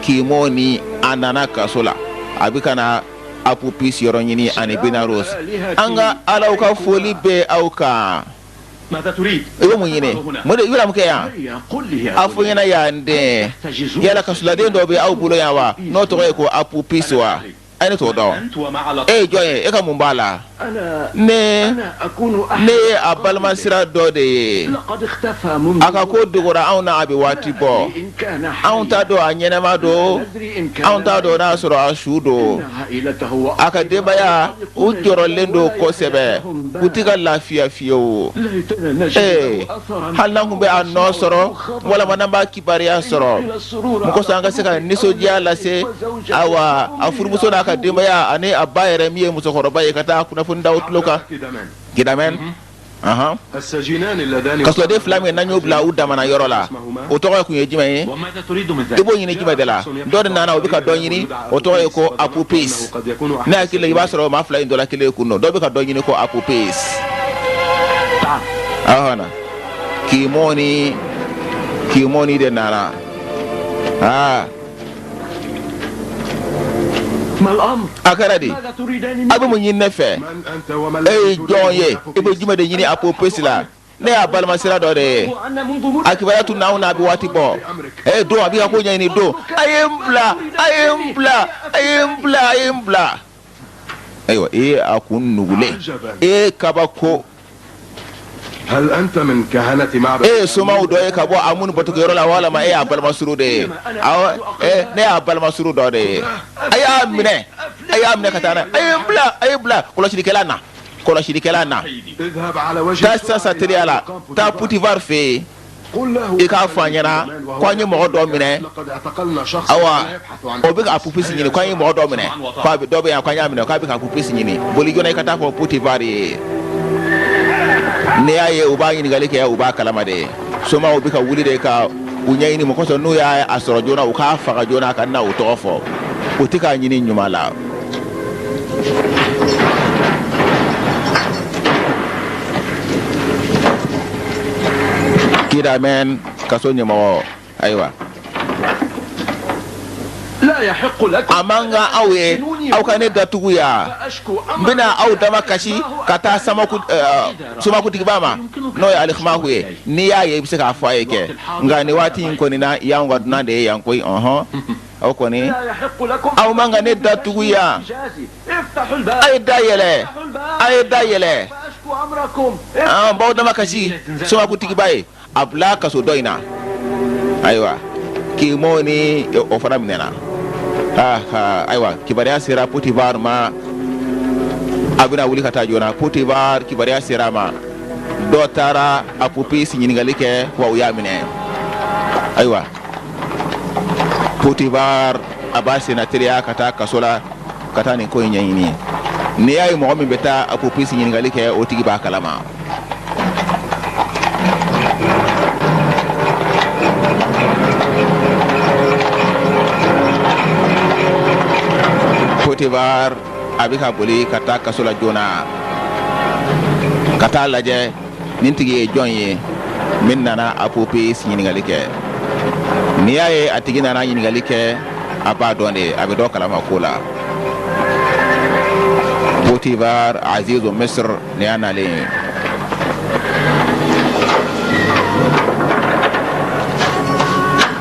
Speaker 1: Kimo ni a nana kaso la a bɛ ka na Apupis yɔrɔ ɲini ani Benaros an ka Alaw ka foli bɛ aw kan i bɛ mun ɲini mun de i bɛna mun kɛ yan a fɔ ɲɛna yan den yala kasoladen dɔ bɛ aw bolo yan wa n'o tɔgɔ ye ko Apupis wa a ye ne t'o dɔn jɔn ye e ka mun b'a la ne ye a balimasira dɔ de ye a ka ko dogora anw na a bɛ waati bɔ anw t'a dɔn a ɲɛnɛma don anw t'a dɔn n'a sɔrɔ a su don a ka denbaya u jɔrɔlen don kosɛbɛ u tɛ ka lafiya fiyewu hali n'an kun bɛ a nɔ sɔrɔ walama n'an b'a kibariya sɔrɔ mun kosɔn an ka se ka nisɔndiya lase awa a furumuso n'a ka denbaya ani a ba yɛrɛ min ye musokɔrɔba ye ka taa kunnafoni da o tulo kan kidamɛn kasoladen fila min n'an y'o bila u damana yɔrɔ la o tɔgɔ kun ye jumɛn ye i b'o ɲini jumɛn de la dɔ de nana o bɛ ka dɔ ɲini o tɔgɔ ye ko Apupis ne hakili la i b'a sɔrɔ maa fila in dɔ la kelen kun dɔ bɛ ka dɔ ɲini ko Apupis na Kimoni de nana a kɛra de a bɛ mun ɲini ne fɛ e ye jɔn ye i bɛ jumɛn de ɲini Apupis la ne y'a balimasira dɔ de ye a kibaruya tun n'anw n'a bɛ waati bɔ don a bɛ ka ko ɲɛɲini don a ye n bila ayiwa e ye a kun nugulen e ye kabako e ye somaw dɔ ye ka bɔ a minnu batukɛyɔrɔ la walama e y'a balimasuru de ye ne y'a balimasuru dɔ de ye a y'a minɛ ka taa n'a a ye bila kɔlɔsilikɛla na taa sisan teriya la taa Putifar fɛ yen i k'a fɔ an ɲɛna ko an ye mɔgɔ dɔ minɛ awa o bɛ ka Apupis ɲini ko an ye mɔgɔ dɔ minɛ dɔ bɛ yan ko an y'a minɛ k'a bɛ ka Apupis ɲini boli joona i ka taa fɔ Putifar ye ne y'a ye u b'a ɲininkali kɛ u b'a kalama de somaw bɛ ka wuli de ka u ɲɛɲini mɔgɔ kosɔn n'u y'a sɔrɔ joona u k'a faga joona ka na u tɔgɔ fɔ u tɛ k'a ɲini ɲuman la kidamɛn kaso ɲɛmɔgɔ ayiwa
Speaker 2: لا يحق لكم
Speaker 1: a man kan aw ye aw ka ne datugu ya n bɛna aw dama kasi ka taa somakutigiba ma n'o ye alikimahu ye n'i y'a ye i bɛ se k'a fɔ a ye kɛ nka nin waati in kɔni na y'anw ka dunan de ye yan koyi aw kɔni aw man kan ne datugu ya a ye da yɛlɛ a ye da yɛlɛ n b'aw dama kasi somakutigiba ye a bila kaso dɔ in na ayiwa kimo ni o fana minɛna ayiwa kibaruya sera Potifar ma a bɛna wuli ka taa joona Potifar kibaruya sera ma dɔ taara Apopis ɲininkali kɛ wa u y'a minɛ ayiwa Potifar a b'a senna teriya ka taa kaso la ka taa nin ko in ɲɛɲini n'i y'a ye mɔgɔ min bɛ taa Apopis ɲininkali kɛ o tigi b'a kalama Potifar a bɛ ka boli ka taa kaso la joona ka taa lajɛ nin tigi ye jɔn ye min nana Apopis ɲininkali kɛ n'i y'a ye a tigi nana ɲininkali kɛ a b'a dɔn de a bɛ dɔ kalama ko la Potifar Azizu Misr ni y'a nalen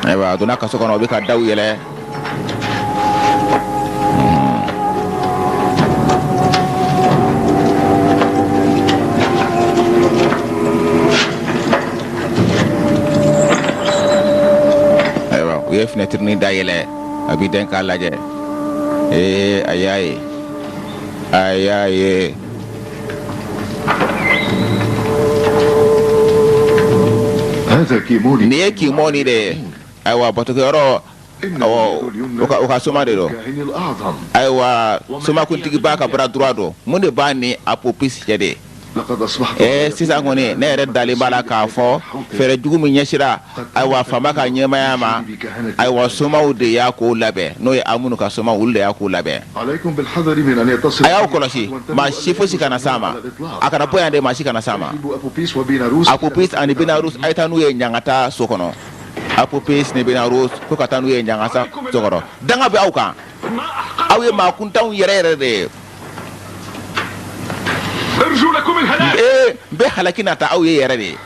Speaker 1: ayiwa a donna kaso kɔnɔ o bɛ ka daw yɛlɛ u ye fenêtre ni da yɛlɛ a b'i den k'a lajɛ a y'a ye nin ye kimoni de ye ayiwa batokɛyɔrɔ o ka soma de don ayiwa somakuntigiba ka bara droit don mun de b'a ni Apopis cɛ de sisan kɔni ne yɛrɛ dalen b'a la k'a fɔ fɛɛrɛ jugu min ɲɛsira ayiwa faama ka ɲɛmaya ma ayiwa somaw de y'a ko labɛn n'o ye Amunu ka soma olu de y'a ko labɛn a y'aw kɔlɔsi maa si fosi kana s'a ma a kana bɔ yan de maa si kana s'a ma Apopis ani Binarus a ye taa n'u ye ɲangata so kɔnɔ Apopis ni Binarus ko ka taa n'u ye ɲangata so kɔnɔ danga bɛ aw kan aw ye maa kuntanw yɛrɛ yɛrɛ de ye bɛ halaki nata aw ye yɛrɛ de ye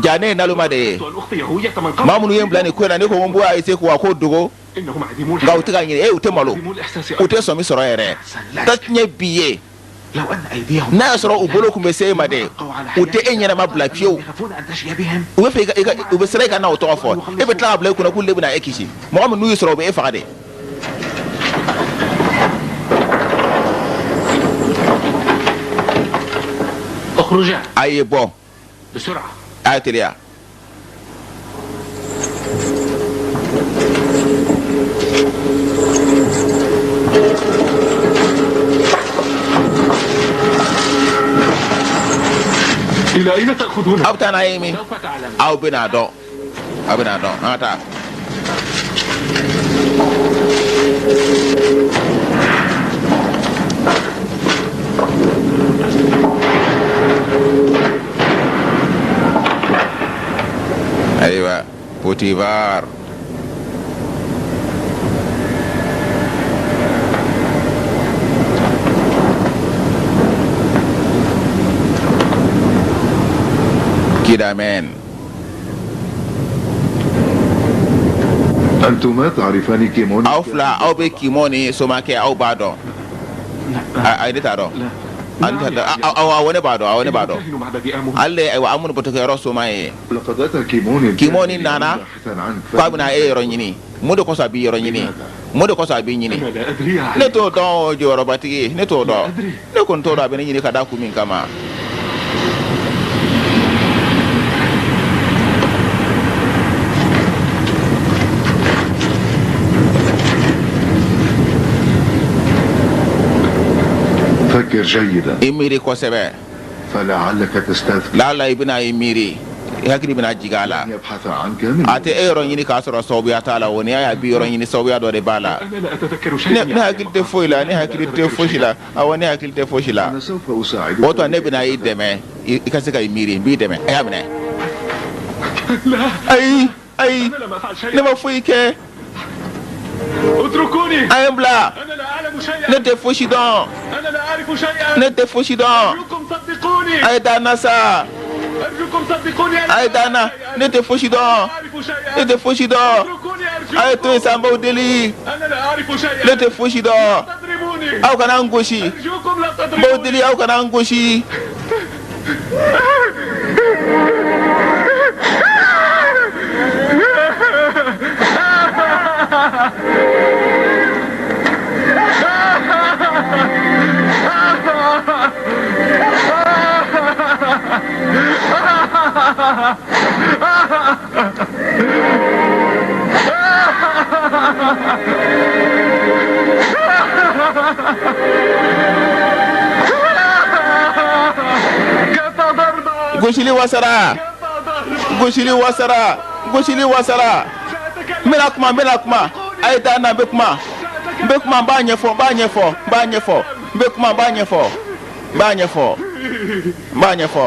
Speaker 1: jane naluma de ye maa minnu ye n bila nin ko in na ne ko n bɔ a ese ko a ko dogo nka u tɛ ka ɲini u tɛ malo u tɛ sɔn min sɔrɔ yɛrɛ tatiɲɛ bi ye n'a y'a sɔrɔ u bolo tun bɛ se e ma dɛ u tɛ e ɲɛnama bila fiyewu u bɛ fɛ u bɛ siran e ka na o tɔgɔ fɔ e bɛ tila ka bila e kunna k'u de bɛna e kisi mɔgɔ min n'u y'i sɔrɔ u bɛ e faga de a ye bɔ a ye teliya aw bɛ taa n'a ye min aw bɛna dɔn an ka taa ayiwa Potifar kidamen
Speaker 4: أنتما تعرفان كيمون
Speaker 1: aw fila aw bɛ kimoni somakɛ aw b'a dɔn ayi ne t'a dɔn aw ne b'a dɔn ale ayiwa Amunu batokɛyɔrɔ soma ye kimoni nana k'a bɛna e yɔrɔ ɲini mun de kɔsɔn a b'i yɔrɔ ɲini mun de kɔsɔn a b'i ɲini ne t'o dɔn jɔyɔrɔbatigi ne t'o dɔn ne kɔni t'o dɔn a bɛ ne ɲini ka da kun min kama
Speaker 4: فكر جيدا
Speaker 1: imiri kosɛbɛ
Speaker 4: فلعلك تستذكر
Speaker 1: lala i bɛna imiri i hakili bɛna jigin a la
Speaker 4: يبحث عنك من
Speaker 1: a tɛ e yɔrɔ ɲini k'a sɔrɔ sababuya t'a la o ni y'a bi yɔrɔ ɲini sababuya dɔ de b'a la ne hakili tɛ foyi la ne hakili tɛ fosi la awɔ ne hakili tɛ fosi la
Speaker 4: أنا سوف أساعدك
Speaker 1: o tuma ne bɛna i dɛmɛ i ka se ka i miiri n b'i dɛmɛ a y'a minɛ Ayi, ayi.
Speaker 2: أنا لم أفعل شيئا.
Speaker 1: Ne ma foyi kɛ.
Speaker 2: اتركوني.
Speaker 1: A ye n bila.
Speaker 2: أنا لا أعلم شيئا.
Speaker 1: Ne tɛ fosi dɔn.
Speaker 2: أنا لا أعرف شيئا.
Speaker 1: Ne tɛ fosi dɔn.
Speaker 2: أرجوكم صدقوني.
Speaker 1: A ye taa n na sa.
Speaker 2: أرجوكم صدقوني.
Speaker 1: A ye taa n na. Ne tɛ fosi dɔn.
Speaker 2: أعرف شيئا.
Speaker 1: Ne tɛ fosi dɔn.
Speaker 2: اتركوني
Speaker 1: A ye to yen
Speaker 2: أرجوكم.
Speaker 1: sa n b'aw deli.
Speaker 2: أنا لا أعرف شيئا.
Speaker 1: Ne tɛ fosi dɔn.
Speaker 2: تضربوني.
Speaker 1: Aw kana n gosi.
Speaker 2: أرجوكم لا
Speaker 1: N b'aw
Speaker 2: تضربوني.
Speaker 1: deli aw kana n gosi. Gosili wasara. Gosili wasara. Gosili wasara. N bɛna kuma, n bɛna kuma. A ye taa n na, n bɛ kuma. N bɛ kuma, n b'a ɲɛfɔ, n b'a ɲɛfɔ, n b'a ɲɛfɔ. N bɛ kuma, n b'a ɲɛfɔ. N b'a ɲɛfɔ. N b'a ɲɛfɔ.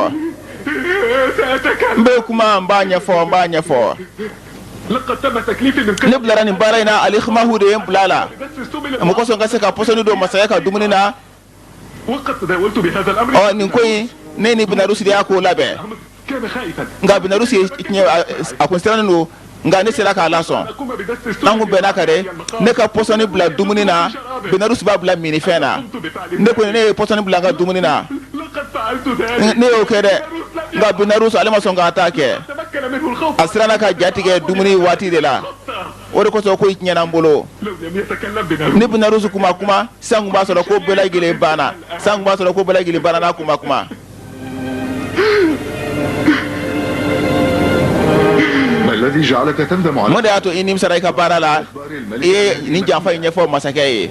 Speaker 1: N bɛ kuma, n b'a ɲɛfɔ, n b'a ɲɛfɔ.
Speaker 2: لقد تم تكليفي من
Speaker 1: Ne bilara nin baara in na Ali Khamahu de ye n bila a la. Mɔgɔ kosɔn ka se ka pɔsɔni don masakɛ ka dumuni na.
Speaker 2: وقد تداولت بهذا الأمر.
Speaker 1: Nin ko in ne ni Binarusi de y'a ko labɛn.
Speaker 2: كان خائفا.
Speaker 1: Nka Binarusi a kun sirannen don. Nka ne sera k'a lasɔn.
Speaker 2: أقوم بدس
Speaker 1: An
Speaker 2: السم.
Speaker 1: kun bɛnna kan dɛ. Ne ka pɔsɔni bila dumuni na. Binarusi b'a bila minifɛn na. Ne ko ne ye pɔsɔni bila n ka dumuni na.
Speaker 2: لقد فعلت ذلك.
Speaker 1: Ne y'o kɛ dɛ. Nka Binarusi ale ma sɔn k'a ta kɛ.
Speaker 2: تمكن منه الخوف.
Speaker 1: A siranna ka ja tigɛ dumuni waati de la. O de kosɔn ko in tiɲɛna n bolo.
Speaker 2: لو لم يتكلم بنا.
Speaker 1: Ni Binarusi kuma kuma sisan kun b'a sɔrɔ ko bɛɛ lajɛlen banna. Sisan kun b'a sɔrɔ ko bɛɛ lajɛlen banna n'a kuma kuma.
Speaker 4: ما الذي جعلك تندم على
Speaker 1: Mun de y'a to i nimisara i ka baara la? I ye nin janfa in ɲɛfɔ masakɛ ye.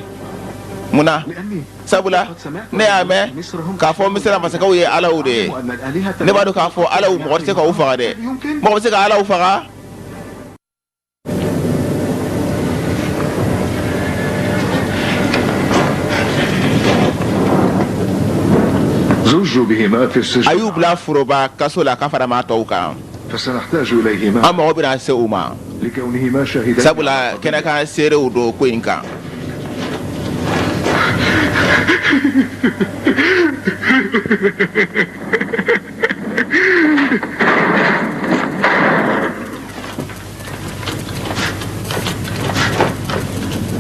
Speaker 1: Munna?
Speaker 3: لأني
Speaker 1: Sabula ne y'a mɛn k'a fɔ Misira masakɛw ye Alaw de ye.
Speaker 3: أن الآلهة
Speaker 1: Ne b'a dɔn k'a fɔ Alaw mɔgɔ tɛ se k'u faga dɛ. Mɔgɔ bɛ se ka Alaw faga?
Speaker 4: زوج بهما في
Speaker 1: A
Speaker 4: السجن
Speaker 1: y'u bila foroba kaso la ka fara maa tɔw kan.
Speaker 4: فسنحتاج إليهما
Speaker 1: An mago bɛna se u ma.
Speaker 4: لكونهما شاهدين
Speaker 1: Sabula kɛnɛkan seerew don ko in kan.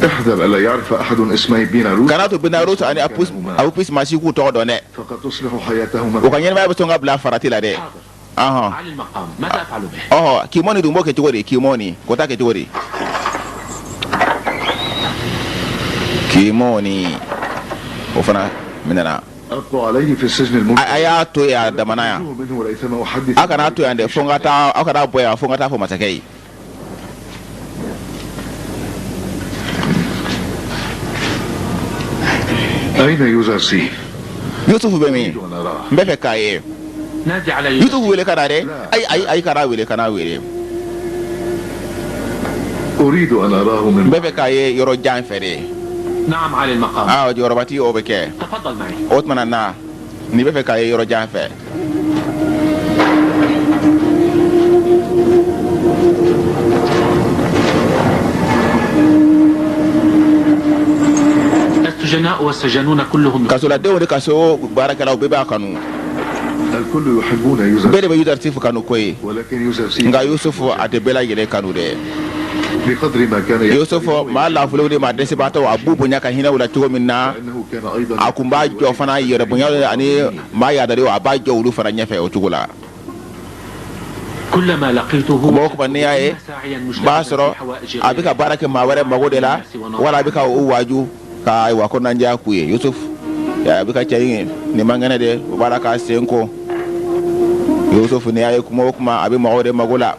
Speaker 4: احذر ألا يعرف أحد اسمي بيناروس
Speaker 1: Kana to Binarusi ani Apus ma si k'u tɔgɔ dɔn dɛ.
Speaker 4: فقد تصلح حياتهما
Speaker 1: U ka ɲɛnɛmaya bɛ sɔn ka bila farati la dɛ. Ahɔn.
Speaker 3: على المقام ماذا أفعل به؟
Speaker 1: Ɔhɔ, Kimɔni dun b'o kɛ cogo di? Kimɔni, ko taa kɛ cogo di? Kimɔni, o fana minɛna.
Speaker 4: أبقى عليه في السجن الممتع
Speaker 1: A y'a to yen a damana yan.
Speaker 4: منه وليثما أحدث
Speaker 1: Aw kana to yan dɛ, fo n ka taa, aw kana bɔ yan fo n ka taa fɔ masakɛ ye.
Speaker 4: أين يوزرسي؟
Speaker 1: Yusufu bɛ min?
Speaker 4: أريد أن أراه
Speaker 1: N bɛ fɛ k'a ye.
Speaker 3: نادي على
Speaker 1: Yusufu
Speaker 3: يوسف.
Speaker 1: wele ka na dɛ. Ayi kana wele, kana wele.
Speaker 4: أريد أن أراه
Speaker 1: N
Speaker 4: من
Speaker 1: bɛ fɛ k'a ye yɔrɔ jan fɛ de.
Speaker 3: نعم على المقام.
Speaker 1: Jɔyɔrɔbatigi o bɛ kɛ.
Speaker 3: تفضل معي.
Speaker 1: O tuma na, n'i bɛ fɛ k'a ye yɔrɔ jan fɛ.
Speaker 3: السجناء والسجنون كلهم
Speaker 1: Kasoladenw de kaso baarakɛlaw bɛɛ b'a kanu.
Speaker 4: الكل يحبون
Speaker 1: Bɛɛ
Speaker 4: يوزرسي
Speaker 1: de bɛ Yusufu kanu ko ye.
Speaker 4: ولكن يوزرسي
Speaker 1: Nka Yusufu a tɛ bɛɛ lajɛlen kanu dɛ.
Speaker 4: بقدر ما كان
Speaker 1: Yusufu maa lafilew de maa dɛsɛbaatɔw a b'u bonya ka hinɛw la cogo min na.
Speaker 4: أنه كان أيضا
Speaker 1: A kun b'a jɔ fana yɛrɛ bonya ani maa yaadalenw a b'a jɔ olu fana ɲɛfɛ o cogo la.
Speaker 3: كلما لقيته
Speaker 1: Mɔgɔ kuma n'i y'a ye
Speaker 3: ساعيا
Speaker 1: n b'a sɔrɔ a bɛ ka baara kɛ maa wɛrɛ mago de la wala a bɛ ka o waaju ka ayiwa ko nandiya k'u ye Yusufu a bɛ ka cɛ in nin man kɛnɛ de o b'a la k'a sen ko Yusufu n'i y'a ye kuma o kuma a bɛ mɔgɔw de mago la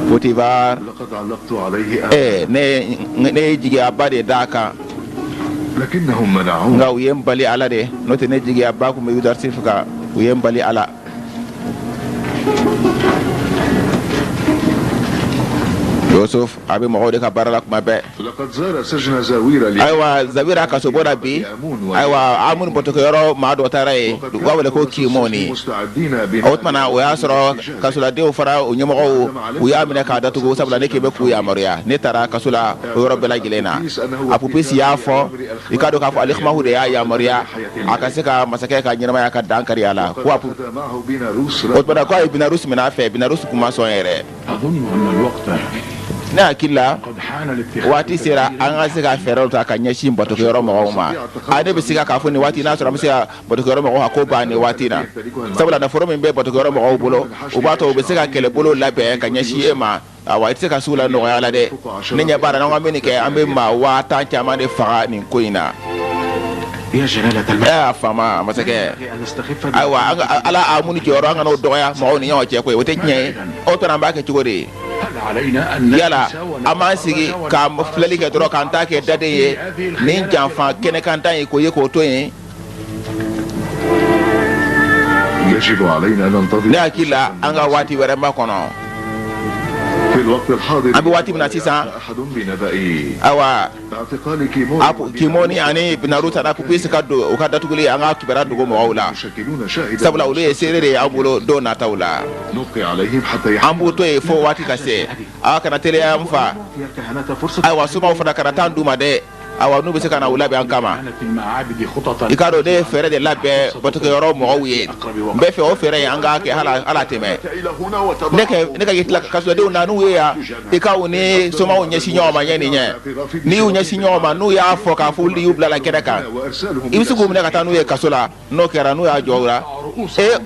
Speaker 1: Potifar
Speaker 4: لقد علقت عليه
Speaker 1: ne ye jigiyaba de d'a kan
Speaker 4: لكنهم منعوه
Speaker 1: nka u ye n bali ala de n'o tɛ ne jigiyaba kun bɛ Yusufu kan u ye n bali ala. Yusuf abi mɔgɔw de ka baara la kuma bɛɛ.
Speaker 4: لقد زار سجن زاوير
Speaker 1: Ayiwa Zawira kaso bɔra bi. Ayiwa Amun bɔtɔkɛyɔrɔ maa dɔ taara yen u b'a wele ko Kimoni. O tuma na o y'a sɔrɔ kasoladenw fara o ɲɛmɔgɔw u y'a minɛ k'a datugu sabula ne k'i bɛ k'u yamaruya ne taara kaso la o yɔrɔ bɛɛ lajɛlen na. A Pupisi y'a fɔ i ka dɔn k'a fɔ Alikamahu de y'a yamaruya a ka se ka masakɛ ka ɲɛnamaya ka dan kari a la ko o tuma na ko a ye Binarus minɛ a fɛ Binarus kun ma sɔn yɛrɛ. Ne hakili la waati sera an ka se ka fɛɛrɛw ta ka ɲɛsin bɔtɔkɛyɔrɔ mɔgɔw ma ne bɛ se k'a fɔ nin waati n'a sɔrɔ an bɛ se ka bɔtɔkɛyɔrɔ mɔgɔw ko ban nin waati na sabula nafolo min bɛ bɔtɔkɛyɔrɔ mɔgɔw bolo o b'a to u bɛ se ka kɛlɛbolo labɛn ka ɲɛsin e ma awa i tɛ se ka sugu la nɔgɔya la dɛ ne ɲɛ b'a la n'an ka min kɛ an bɛ maa 10,000 caman de faga nin ko in na. Faama masakɛ ayiwa ala a mun jɔyɔrɔ an ka n'o dɔgɔya mɔgɔw ni ɲɔgɔn cɛ koyi o tɛ tiɲɛ ye o tuma an b'a kɛ cogo di yala an b'an sigi ka filɛli kɛ dɔrɔn k'an ta kɛ daden ye nin janfa kɛnɛkantan ye k'o ye k'o to yen ne hakili la an ka waati wɛrɛ ma kɔnɔ an bɛ waati min na sisan ayiwa Kimoni ani Binarus taara Pupisi ka don u ka datuguli an ka kibaruya dogo mɔgɔw la sabula olu ye seere de y'an bolo don nataw la an b'u to yen fo waati ka se aw kana teliya an fa ayiwa somaw fana kana taa d'u ma dɛ awa n'u bɛ se ka na u labɛn an kama i k'a dɔn ne ye fɛɛrɛ de labɛn bɔtɔkɛyɔrɔ mɔgɔw ye n bɛ fɛ o fɛɛrɛ in an k'a kɛ hala tɛmɛ ne ka yitila kasoladenw na n'u ye yan i ka u ni somaw ɲɛsin ɲɔgɔn ma ɲɛ nin ɲɛ n'i y'u ɲɛsin ɲɔgɔn ma n'u y'a fɔ k'a fɔ olu de y'u bila la kɛnɛ kan i bɛ se k'u minɛ ka taa n'u ye kaso la n'o kɛra n'u y'a jɔ o la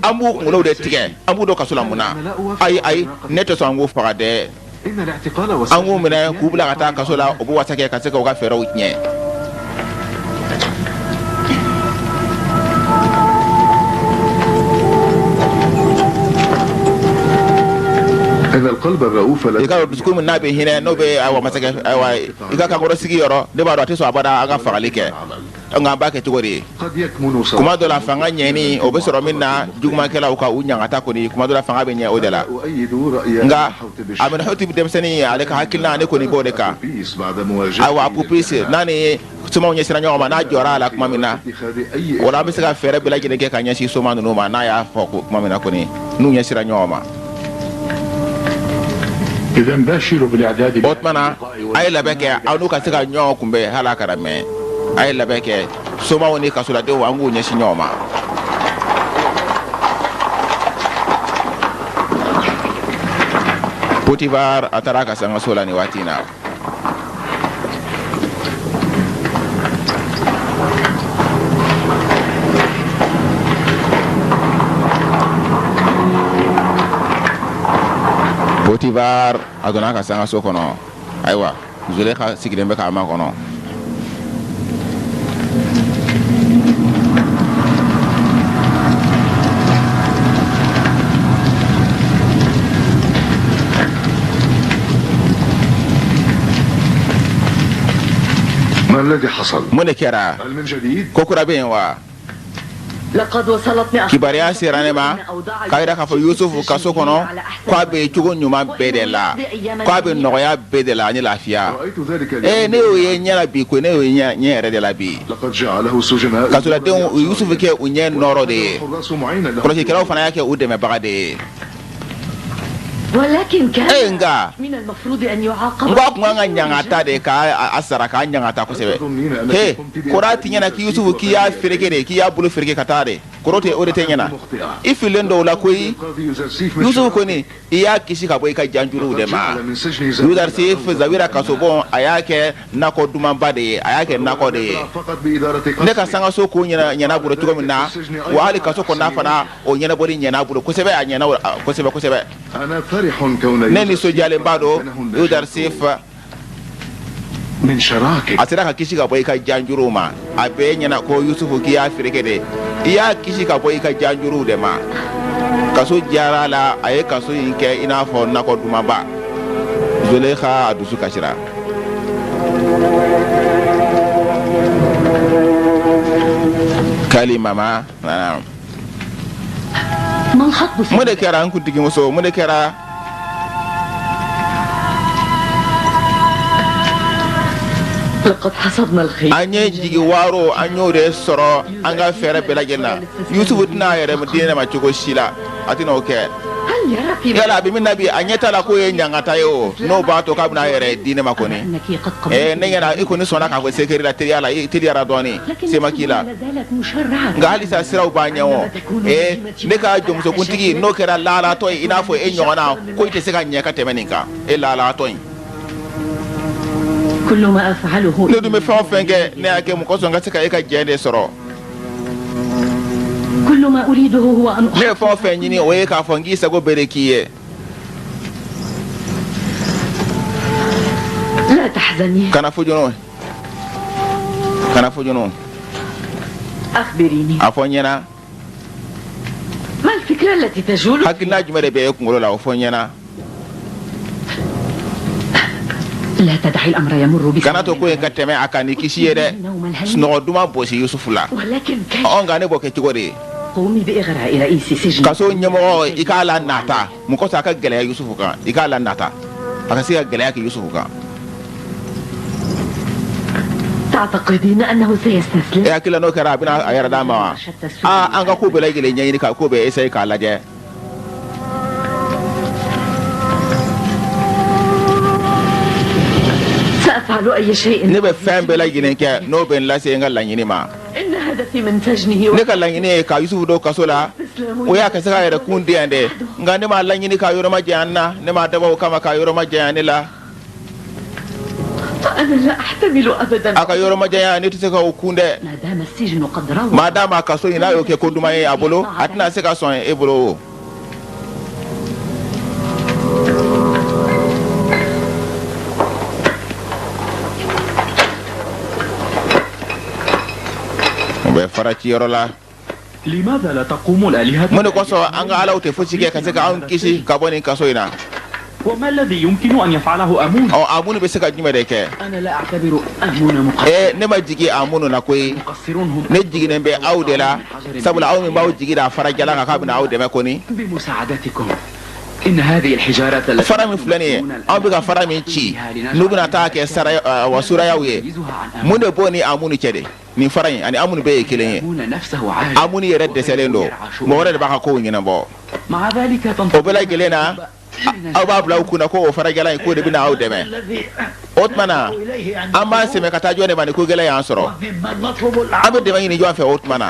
Speaker 1: an b'u kunkolow de tigɛ an b'u don kaso la mun na ayi ne tɛ sɔn an k'u faga dɛ an k'u minɛ k'u bila ka taa kaso la o bɛ wasa kɛ ka se k'u ka fɛɛrɛw tiɲɛ. I ka dusukun min n'a bɛ hinɛ n'o bɛ ayiwa masakɛ ayiwa i ka kankɔrɔ sigi yɔrɔ ne b'a dɔn a tɛ sɔn abada an ka fagali kɛ nka an b'a kɛ cogo di kuma dɔ la fanga ɲɛni o bɛ sɔrɔ min na jugumankɛlaw ka u ɲangata kɔni kuma dɔ la fanga bɛ ɲɛ o de la nka Aminata denmisɛnnin ale ka hakilina ne kɔni b'o de kan ayiwa Pupisi n'a ni somaw ɲɛsira ɲɔgɔn ma n'a jɔra a la kuma min na o la an bɛ se ka fɛɛrɛ bɛɛ lajɛlen kɛ ka ɲɛsin soma ninnu ma n'a y'a fɔ kuma min na kɔni n'u ɲɛsira ɲɔgɔn ma. O tuma na a ye labɛn kɛ aw n'u ka se ka ɲɔgɔn kunbɛn hali a kɛra mɛn a ye labɛn kɛ somaw ni kasoladenw an k'u ɲɛsin ɲɔgɔn ma. Potifar a taara a ka sanga so la nin waati in na. Potifar a donna a ka sanga so kɔnɔ ayiwa Zulekha sigilen bɛ k'a makɔnɔ. mun de kɛra ko kura bɛ yen wa kibaruya sera ne ma k'a jira k'a fɔ Yusufu kaso kɔnɔ k'a bɛ cogo ɲuman bɛɛ de la k'a bɛ nɔgɔya bɛɛ de la ani lafiya ne y'o ye ɲɛ la bi koyi ne y'o ye ɲɛ yɛrɛ de la bi kasoladenw Yusufu kɛ u ɲɛ nɔrɔ de ye kɔlɔsikɛlaw fana y'a kɛ u dɛmɛbaga de ye. Nga n ko a kun kan ka ɲangata de k'a sara k'a ɲangata kosɛbɛ kɔrɔ ti ɲɛna k'i Yusufu k'i y'a fereke de k'i y'a bolo fereke ka taa de kɔrɔ tɛ o de tɛ ɲɛna i fililen dɔw la koyi Yusufu kɔni i y'a kisi ka bɔ i ka janjuruw de ma Yusufu Zawira kaso bon a y'a kɛ nakɔ dumanba de ye a y'a kɛ nakɔ de ye ne ka sangaso ko ɲɛna bolo cogo min na wa hali kaso kɔnɔna fana o ɲɛnabɔli ɲɛna bolo kosɛbɛ a ɲɛna kosɛbɛ kosɛbɛ. Ne nisɔndiyalen b'a dɔn Yusufu a sera ka kisi ka bɔ i ka janjuruw ma a bɛɛ ɲɛna ko Yusufu k'i y'a fereke de i y'a kisi ka bɔ i ka janjuruw de ma kaso diyara a la a ye kaso in kɛ i n'a fɔ nakɔ dumanba Zulekha a dusu kasira. Kali mama mun de kɛra n kuntigi muso mun de kɛra
Speaker 5: لقد حصدنا الخير
Speaker 1: anye jigi waro anyo de soro anga fere bela genna yusuf dina yere medina ma chugo shila atina oke
Speaker 5: هل يرى في
Speaker 1: yala bi min nabi anyeta la ko ye nyangata yo no ba to kabna yere dine ma koni
Speaker 5: أنك قد قبلت
Speaker 1: ne yana iko ni sona ka ko sekeri la tiri ala tiri ara doni se makila
Speaker 5: لا زالت مشرعة
Speaker 1: nga halisa siraw ba nyawo ne ka jom so kuntigi no kera lala to ina fo e nyona ko ite se ka nyaka temeninka e lala to
Speaker 5: كل ما أفعله
Speaker 1: ne dum fe ofenge ne ake mu ko so nga se ka e ka jende soro
Speaker 5: كل ما أريده هو أن
Speaker 1: ne fe ofenyi ni o e ka fongi se go berekiye
Speaker 5: لا تحزني
Speaker 1: kana fujuno
Speaker 5: أخبريني
Speaker 1: afonyena
Speaker 5: ما الفكرة التي تجول
Speaker 1: hakina jumere be ko ngolo la ofonyena
Speaker 5: لا تدعي الأمر يمر بك
Speaker 1: kana to ko e ka teme akani kishiye de sno duma bosi yusuf la
Speaker 5: ولكن كيف
Speaker 1: on ga ne bo ke tigore
Speaker 5: قومي بإغراء رئيس سجن
Speaker 1: kaso nyamo ikala nata mu ko saka gele yusuf ka ikala nata aka siga gele ki yusuf ka
Speaker 5: تعتقدين أنه سيستسلم
Speaker 1: e akila no kara bina ayara dama an ga ko be la gele nyi ka ko be sai ka laje
Speaker 5: سأفعل أي شيء
Speaker 1: ne be fem be la gele ke no be la sai ngal la nyini ma
Speaker 5: إن هدفي من سجنه
Speaker 1: ne ka la nyini ka yusuf do kaso la o ya ka saka yara kundi ande nga ne ma la nyini ka yoro ma janna ne ma daba kama ka yoro ma janni la
Speaker 5: أنا لا أحتمل أبدا
Speaker 1: aka yoro ma janni to se ka kunde
Speaker 5: ما دام السجن قد روى
Speaker 1: madama kaso ina yo ke koduma e abolo atina se ka son e bolo be farati yoro la
Speaker 3: لماذا لا تقوم الآلهة
Speaker 1: mun ko so an ga alaw te fuci ke ka se ka an kisi ka boni kaso ina
Speaker 3: وما الذي يمكن أن يفعله أمون
Speaker 1: o amunu be se ka jume de ke
Speaker 5: أنا لا أعتبر أمون
Speaker 1: ne ma jigi amunu na koy
Speaker 3: مقصرون
Speaker 1: ne jigi ne be awde la sabula aw min baw jigi da farajala ka bina awde me koni
Speaker 3: بمساعدتكم إن هذه الحجارة التي
Speaker 1: farami fulani an bi ka farami ci nubuna ta ke sara wa sura yawe mun de boni amunu kede ni farani ani amunu be kelen
Speaker 3: أمون نفسه عالم
Speaker 1: amunu yere de selendo mo wore de baka ko nyina bo
Speaker 3: مع ذلك
Speaker 1: o
Speaker 3: تنتظر
Speaker 1: bela gelena aw ba bla kuna ko o farajala ko de bina awde me otmana amma se me kata jone bani ko gele yan soro abe de bani jo fa otmana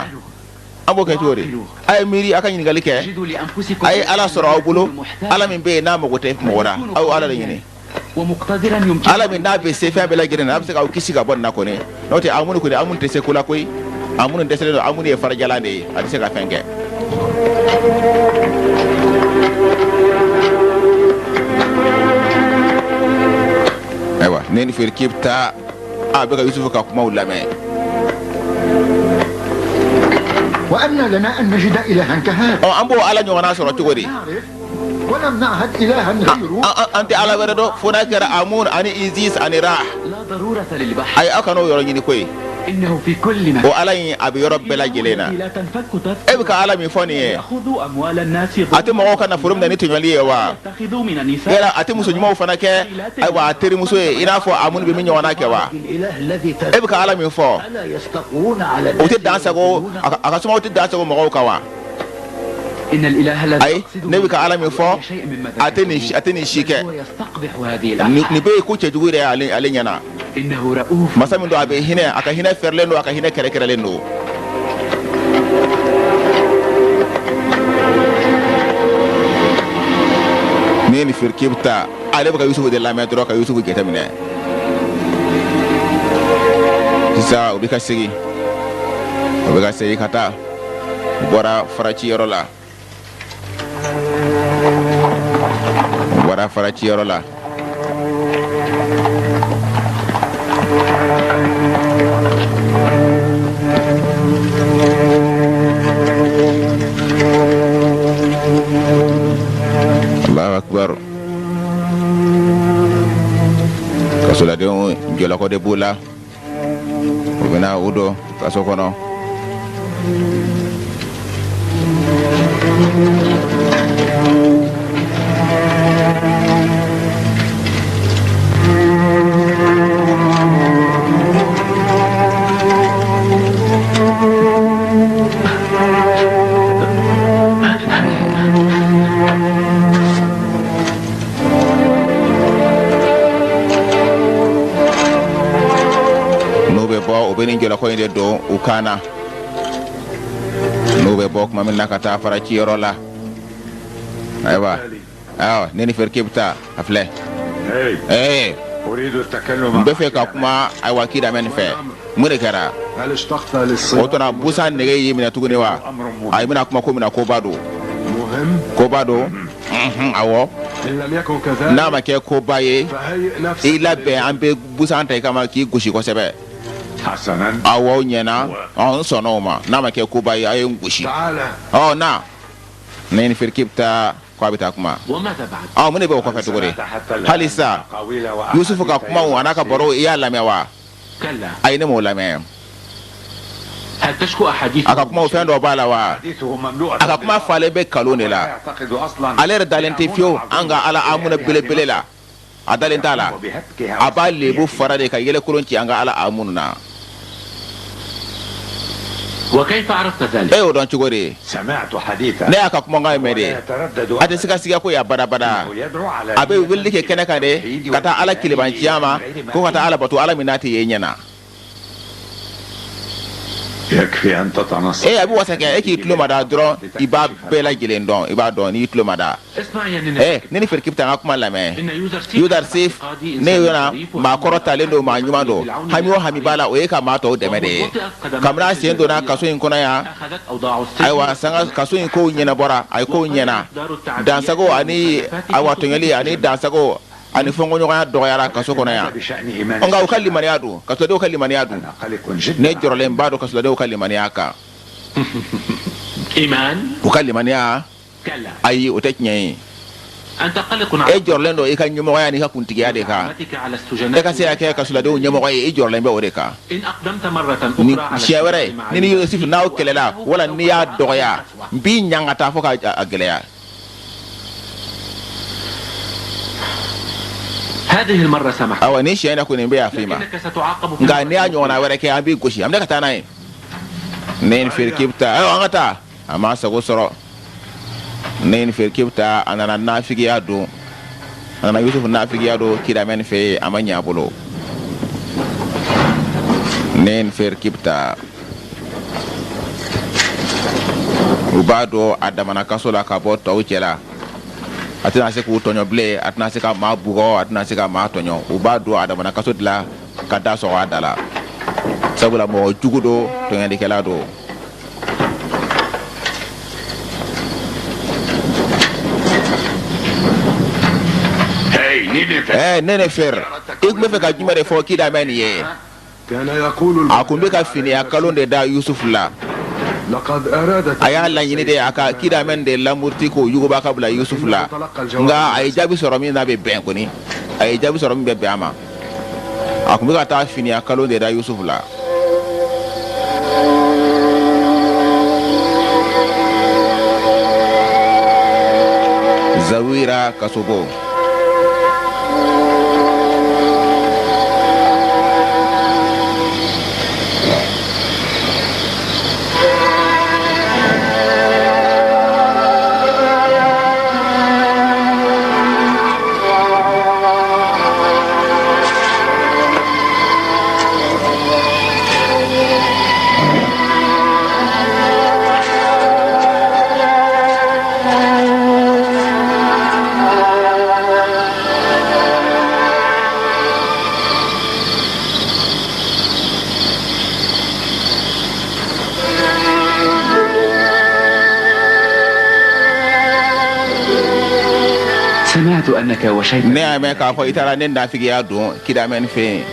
Speaker 1: abo ke jore ay miri akan yin galike
Speaker 3: جدوا لأنفسكم
Speaker 1: ay ala soro aw bulo ala min be na mo gote mo wora aw ala de yini
Speaker 3: ومقتدرا يمكن
Speaker 1: ala min na be se fa be la gire na se ka kisi ga bon na ko ne note amunu ko de amun te se kula koy amun de se do amun e farajala ne adi se ka fenge aywa neni fer kipta a be ka yusuf ka kuma ulame
Speaker 4: وأن لنا أن نجد إلها كهذا
Speaker 1: o ambo ala nyona soro tugori
Speaker 4: نعرف ولم نعهد إلها غيره
Speaker 1: anti ala were do fona kera amun ani izis ani rah
Speaker 3: لا ضرورة للبحث
Speaker 1: ay aka no yoro nyini koy
Speaker 3: إنه في كل
Speaker 1: o
Speaker 3: مكان
Speaker 1: ala yin abi yoro bela gelena
Speaker 3: لا تنفك
Speaker 1: e be ka ala mi foni e
Speaker 3: يأخذوا أموال الناس
Speaker 1: ati mo kana furum da ni tunyali e wa
Speaker 3: يتخذوا من النساء
Speaker 1: era ati muso nyuma fana ke ay wa ateri muso e ina fo amun be mi nyona ke wa
Speaker 6: الإله الذي
Speaker 1: e be ka ala mi fo
Speaker 6: ألا يستقون على
Speaker 1: o te dansa go aka suma o te dansa go mo ka wa
Speaker 3: إن الإله الذي
Speaker 1: ay
Speaker 3: يقصده
Speaker 1: ne be ka ala mi fo
Speaker 3: شيء من مذاهبه
Speaker 1: ateni shike
Speaker 3: هو يستقبح هذه
Speaker 1: ni
Speaker 3: الأفعال
Speaker 1: be ku ce jugure ale nyana
Speaker 3: إنه رؤوف
Speaker 1: masamin do abe hine aka hine ferlendo aka hine kere kere lendo neni firkibta ale baka yusuf de la metro ka yusuf geta mine sisa ubika sigi kata bora farachi yorola Allahu akbar kasula de jola ko de bula o bena udo kaso kono bɛ nin jɔlɔkɔ in de don u kan na n'u bɛ bɔ kuma min na ka taa fara ciyɔrɔ la ayiwa ne ni Ferke bɛ taa a filɛ n bɛ fɛ ka kuma ayiwa Kidamɛ nin fɛ mun de kɛra o tuma Busan nege y'i minɛ tuguni wa a bɛna kuma ko min na koba don awɔ n'a ma kɛ koba ye i labɛn an bɛ Busan ta i kama k'i gosi kosɛbɛ awɔ ɲɛna n sɔnna o ma n'a ma kɛ koba ye a ye n gosi na ne ni Ferke bɛ taa ko a bɛ taa kuma mun de bɛ o kɔfɛ cogo di hali sisan Yusufu ka kumaw a n'a ka baro i y'a lamɛn wa ayi ne m'o lamɛn a ka kumaw fɛn dɔ b'a la wa a ka kuma falen bɛ nkalon de la ale yɛrɛ dalen tɛ fiyewu an ka Ala amuna belebele la a dalen t'a la a b'a lebu fara de ka yɛlɛkolon ci an ka Ala amuna na e y'o dɔn cogo di ne y'a ka kumakan mɛn de a tɛ se ka siga ko ya badabada a bɛ wuli kɛ kɛnɛ kan de ka taa Ala kelebanciya ma ko ka taa Ala bato Ala min n'a tɛ ye ɲɛna a bɛ wasa kɛ e k'i tulo mada dɔrɔn i b'a bɛɛ lajɛlen dɔn i b'a dɔn n'i tulo mada ne ni Ferke bɛ taa n ka kuma lamɛn Yudarsif ne yɛrɛ maa kɔrɔ talen don maa ɲuman don hami o hami b'a la o ye ka maa tɔw dɛmɛ de ye kabini a sen donna kaso in kɔnɔ yan ayiwa sanga kaso in kow ɲɛnabɔra a ye kow ɲɛna dansago ani ayiwa tɔɲɔli ani dansago ani fɔnkɔɲɔgɔnya dɔgɔyara kaso kɔnɔ yan nka u ka limaniya dun kasoladenw ka limaniya dun ne jɔrɔlen b'a dɔn kasoladenw ka limaniya kan u ka limaniya ayi o tɛ tiɲɛ ye e jɔrɔlen don i ka ɲɛmɔgɔya n'i ka kuntigiya de kan e ka se ka kɛ kasoladenw ɲɛmɔgɔ ye i jɔrɔlen bɛ o de kan ni siɲɛ wɛrɛ ni ni Yusufu n'aw kɛlɛla wala n'i y'a dɔgɔya n b'i ɲan ka taa fo k'a gɛlɛya awa ni siɲɛ na ko nin bɛ yafa i ma nka n'i y'a ɲɔgɔnna wɛrɛ kɛ an b'i gosi an bɛ ka taa n'a ye ne ni Ferke bɛ taa ayiwa an ka taa a ma sago sɔrɔ ne ni Ferke bɛ taa a nana nafigiya don a nana Yusufu nafigiya don Kidamɛ nin fɛ a ma ɲɛ a bolo ne ni Ferke bɛ taa u b'a dɔn a damana kaso la ka bɔ tɔw cɛ la a tɛna se k'u tɔɲɔ bilen a tɛna se ka maa bugɔ a tɛna se ka maa tɔɲɔ u b'a dɔn a damana kaso de la ka da sɔgɔ a da la sabula mɔgɔ jugu don tɔɲɔlikɛla don ne ne Fer i tun bɛ fɛ ka jumɛn de fɔ Kidamɛ nin ye a kun bɛ ka finiya kalon de da Yusufu la a y'a laɲini de a ka Kidamɛ de lamurti k'o yuguba ka bila Yusufu la nka a ye jaabi sɔrɔ min n'a bɛ bɛn kɔni a ye jaabi sɔrɔ min bɛ bɛn a ma a kun bɛ ka taa finiya kalon de da Yusufu la Zawira Kasogo ne y'a mɛn k'a fɔ i taara ne nafigiya don Kidamɛ fɛ yen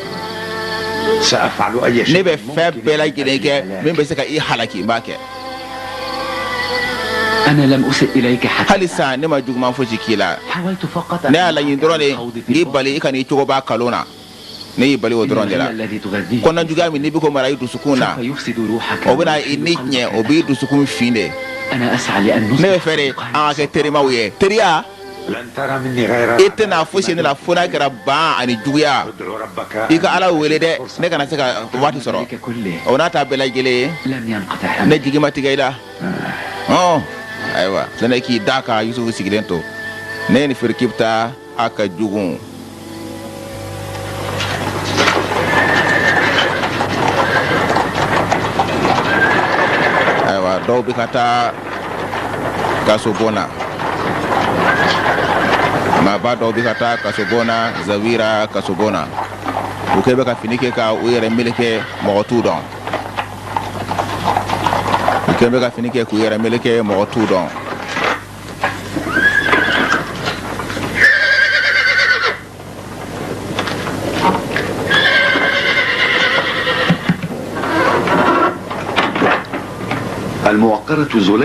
Speaker 1: ne bɛ fɛn bɛɛ lajɛlen kɛ min bɛ se ka i halaki n b'a kɛ hali sisan ne ma juguman fosi k'i la ne y'a laɲini dɔrɔn de k'i bali i ka n'i cogoba kalon na ne y'i bali o dɔrɔn de la kɔnɔjuguya min n'i bɛ ko mara i dusukun na o bɛna i ni tiɲɛ o b'i dusukun fin de ne bɛ fɛ de an ka kɛ terimaw ye teriya i tɛna fosi ne la fo n'a kɛra ban ani juguya i ka Ala wele dɛ ne kana se ka waati sɔrɔ o n'a ta bɛɛ lajɛlen ne jigi ma tigɛ i la ayiwa sani k'i da ka Yusufu sigilen to ne ni Ferke bɛ taa a ka jugu dɔw bɛ ka taa kaso bon na maaba dɔw bɛ ka taa kaso bon na Zawira kaso bon na u kɛ bɛ ka fini kɛ ka u yɛrɛ meleke mɔgɔ t'u dɔn u kɛ bɛ ka fini kɛ k'u yɛrɛ meleke mɔgɔ t'u dɔn.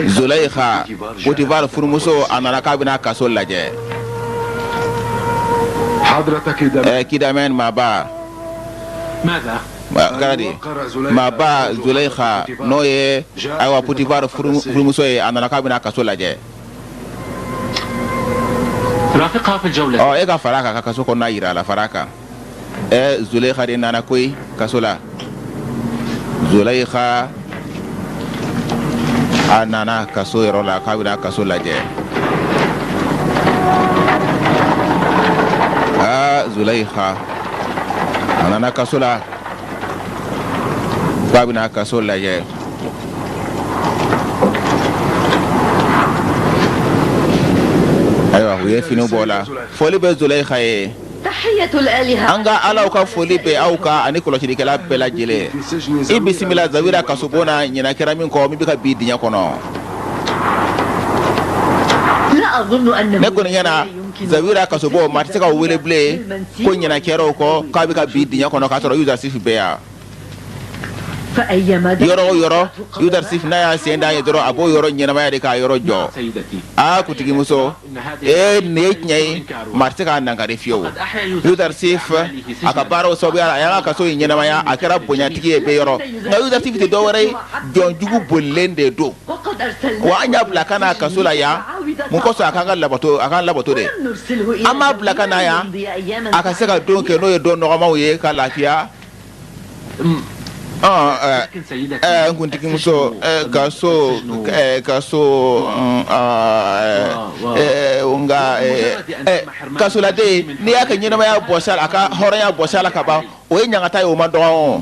Speaker 1: Zulaikha Potifar furumuso a nana k'a bɛna kaso lajɛ. Kidamɛn maaba garadi maaba Zulaikha n'o ye ayiwa Potifar furumuso ye a nana k'a bɛna kaso lajɛ. E ka fara kan ka kaso kɔnɔna yira a la fara kan. Zulaikha de nana koyi kaso la. Zulaikha a nana kaso yɔrɔ la k'a bɛna kaso lajɛ. Zulaikha a nana kaso la k'a bɛna kaso lajɛ. Ayiwa u ye finiw bɔ o la. Foli bɛ Zulaikha ye. An ka Alaw ka foli bɛ aw ka ani kɔlɔsilikɛla bɛɛ lajɛlen. I bisimila Zawira kaso bon na ɲinan kɛra min kɔ min bɛ ka bi diɲɛ kɔnɔ. Ne kɔni ɲɛna Zawira kaso bon maa tɛ se ka wele bilen ko ɲinan kɛra o kɔ k'a bɛ ka bi diɲɛ kɔnɔ k'a sɔrɔ Yuzarsif bɛ yan. Yɔrɔ o yɔrɔ Yuzarsif n'a y'a sen d'an ye dɔrɔn a b'o yɔrɔ ɲɛnamaya de k'a yɔrɔ jɔ. Kutigimuso nin ye tiɲɛ ye maa tɛ se k'a nankari fiyewu. Yuzarsif a ka baaraw sababuya la a y'an ka kaso in ɲɛnamaya a kɛra bonyatigi ye bɛɛ yɔrɔ nka Yuzarsif tɛ dɔwɛrɛ ye jɔnjugu bolilen de don wa an y'a bila ka n'a kaso la yan mun kosɔn a k'an ka labato de an m'a bila ka na yan a ka se ka don kɛ n'o ye don nɔgɔmaw ye ka lafiya. Nkuntigimuso kaso kasoladen n'i y'a kɛ ɲɛnamaya bɔsi a la a ka hɔrɔnya bɔsi a la ka ban o ye ɲangata ye o ma dɔgɔ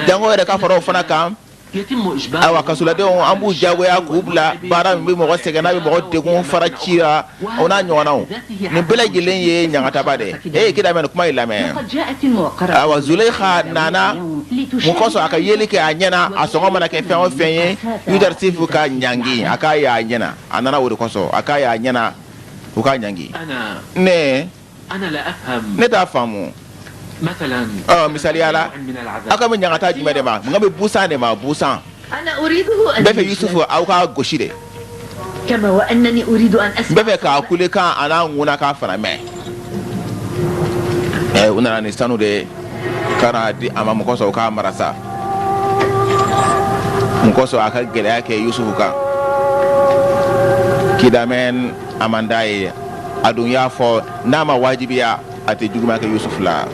Speaker 1: jango yɛrɛ ka fara o fana kan. Ayiwa kasoladenw an b'u jagoya k'u bila baara min bɛ mɔgɔ sɛgɛn n'a bɛ mɔgɔ degun fara ci la o n'a ɲɔgɔnnaw nin bɛɛ lajɛlen ye ɲangataba de ye Kidamɛn kuma in lamɛn. Ayiwa Zulaikha nana mun kosɔn a ka yeli kɛ a ɲɛna a sɔngɔ mana kɛ fɛn o fɛn ye Yuzarsif ka ɲangi a k'a y'a ɲɛna a nana o de kosɔn a k'a y'a ɲɛna u ka ɲangi. Ne t'a faamu. Misaliya la aw ka bɛ ɲangata jumɛn de ma mun bɛ busan de ma busan n bɛ fɛ Yusufu aw ka gosi de n bɛ fɛ k'a kule kan a n'a ŋuna k'a fana mɛn u nana ni sanu de ka na di a ma mun kosɔn u k'a mara sa mun kosɔn a ka gɛlɛya kɛ Yusufu kan Kidamɛn a man d'a ye a dun y'a fɔ n'a ma wajibiya a tɛ juguman kɛ Yusufu la.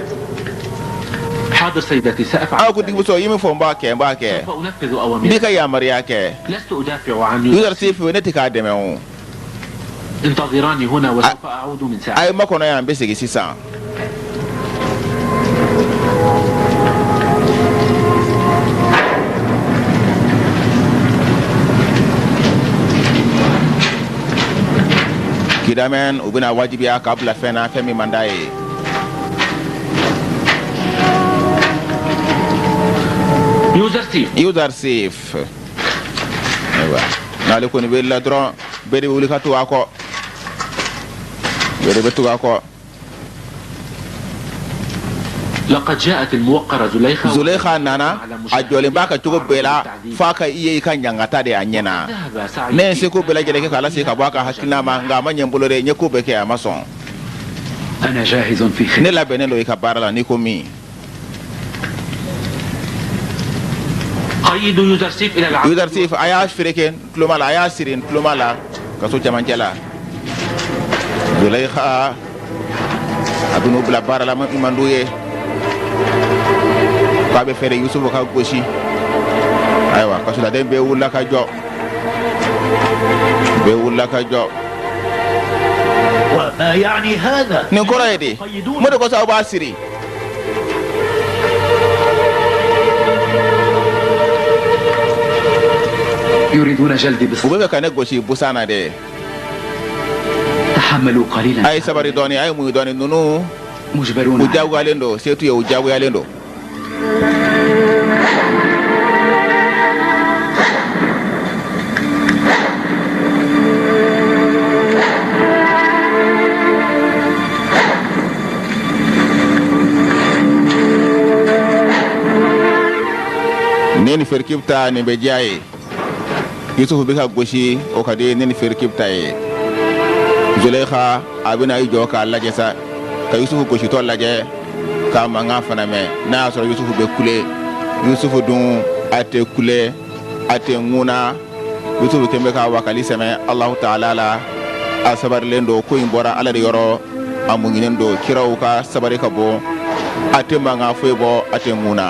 Speaker 1: Kutigimuso i min fɔ n b'a kɛ n b'i ka yamaruya kɛ Yuzarsif ne tɛ k'a dɛmɛ o a ye makɔnɔ yan n bɛ segin sisan. Kidamɛn u bɛna wajibiya k'a bila fɛn na fɛn min man d'a ye. Yuzarsif ayiwa n'ale kɔni bɛ la dɔrɔn bɛɛ de bɛ wuli ka tugu a kɔ bɛɛ de bɛ tugu a kɔ. Zulaikha nana a jɔlen b'a ka cogo bɛɛ la f'a ka i ye i ka ɲangata de a ɲɛna ne ye seko bɛɛ lajɛlen kɛ k'a lase ka bɔ a ka hakilina ma nka a ma ɲɛ n bolo dɛ n ye ko bɛɛ kɛ a ma sɔn ne labɛnnen don i ka baara la n'i ko min. Yuzarsif a y'a fereke tuloma la a y'a siri tuloma la kaso cɛmancɛ la Zulaikha a bɛ n'u bila baara la min man d'u ye k'a bɛ fɛɛrɛ Yusufu ka gosi ayiwa kasoladen bɛɛ wulila ka jɔ nin kɔrɔ ye di mun de kosɔn aw b'a siri.
Speaker 3: يريدون جلدي بالصبر.
Speaker 1: ube ka ne gosi busana de
Speaker 3: تحملوا قليلا.
Speaker 1: ay sabari doni ay mu doni nunu
Speaker 3: مجبرون.
Speaker 1: ujagu alendo setu ye ujagu alendo neni ferkipta ni be jaye yusuf be ka goshi o kade neni ferkipta e Zulekha abina ay joka laje sa ka yusuf goshi to laje ka manga fana me na so yusuf be kule yusuf dun ate kule ate nguna yusuf kembe ka wakali seme Allah ta'ala la asabar lendo ko imbora ala de yoro amunginen do kiraw ka sabari ka bo ate manga febo ate nguna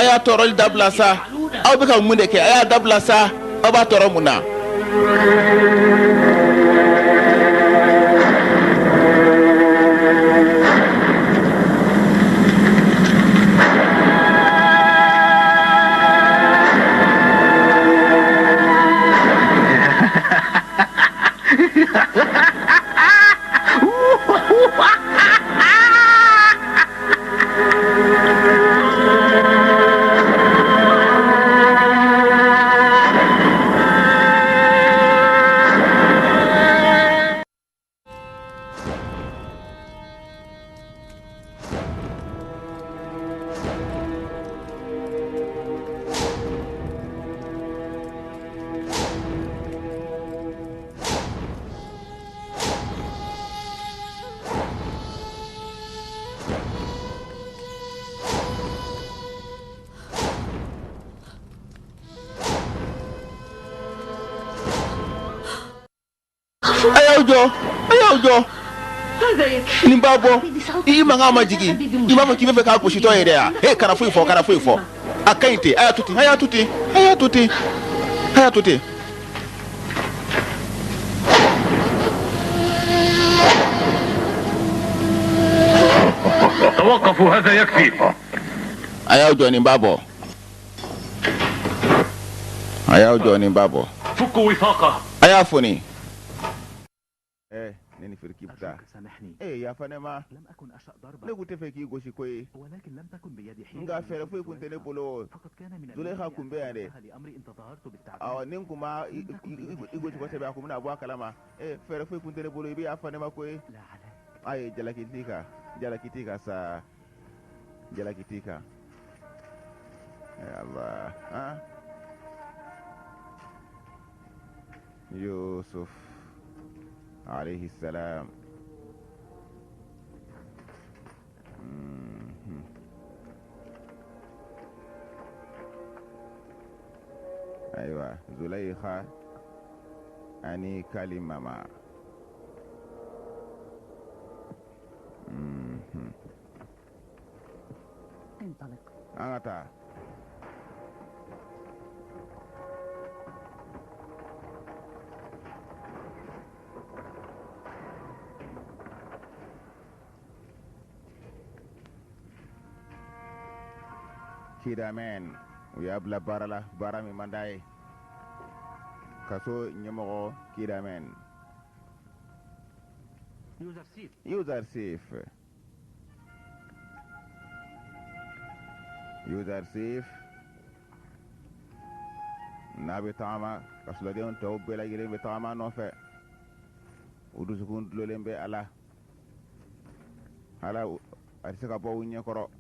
Speaker 1: aya torol dabla sa aw be ka munde ke aya dabla sa aba toro muna ayawjo
Speaker 5: هذا يكفي.
Speaker 1: nimbabo i manga majigi i ma ki fe ka ko shito yede ya e kana fu ifo akainte aya tuti
Speaker 2: توقفوا هذا يكفي.
Speaker 1: ayawjo nimbabo
Speaker 2: فكوا وثاقه.
Speaker 1: ayafuni neni firkipta
Speaker 3: سامحني.
Speaker 1: ya fanema
Speaker 3: لم أكن أشأ ضربا
Speaker 1: ne gute fe ki goshi koy
Speaker 3: ولكن لم تكن بيدي حيلة.
Speaker 1: nga fere fu kunte ne bolo
Speaker 3: فقد كان من
Speaker 1: Zulekha
Speaker 3: الممكن
Speaker 1: kumbe
Speaker 3: أن
Speaker 1: ade.
Speaker 3: أتوجه لأمر إن تظاهرت بالتعبير.
Speaker 1: awa nin kuma igoshi ko sebe akumuna abwa kalama fere fu kunte ne bolo ibi ya fanema koy
Speaker 3: لا علي.
Speaker 1: ay jalakitika sa jalakitika Allah ha Yusuf عليه السلام أيوة زليخة أني كلمة ما
Speaker 5: انطلق.
Speaker 1: أنت Kidamen uyabla barala barami mandaye kaso nyemogo Kidamen user safe nabi tama kaslo de on taw bela yire be tama no fe udusukun lolembe ala arsika bo wunye koro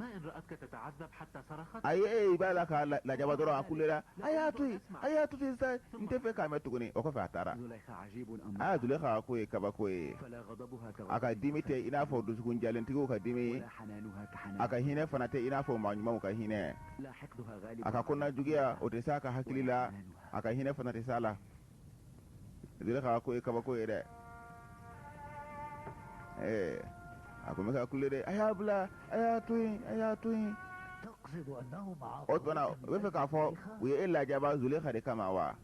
Speaker 6: ما إن رأتك تتعذب حتى صرخت؟
Speaker 1: أي بالك لا جاب درا كلنا أياتي سا أنت في كامل تقولي أكو فاتارا
Speaker 3: زليخة عجيب أمر
Speaker 1: زليخة كوي كبكوي
Speaker 3: فلا غضبها
Speaker 1: أكاديمي تي إنا فو دسكون جالن تيجو أكاديمي
Speaker 3: ولا حنانها كحنان
Speaker 1: أكهينة فناتي إنا فو مانيمو كهينة
Speaker 3: لا حقدها غالب
Speaker 1: أكاكونا جوجيا أوتساكا حكيلا أكهينة فناتي سالا زليخة كوي كبكوي ده ako meka kulere ayabla ayatui
Speaker 6: تقصد أنه مع
Speaker 1: otbana wefe ka fo we ella jaba Zulekha de kama wa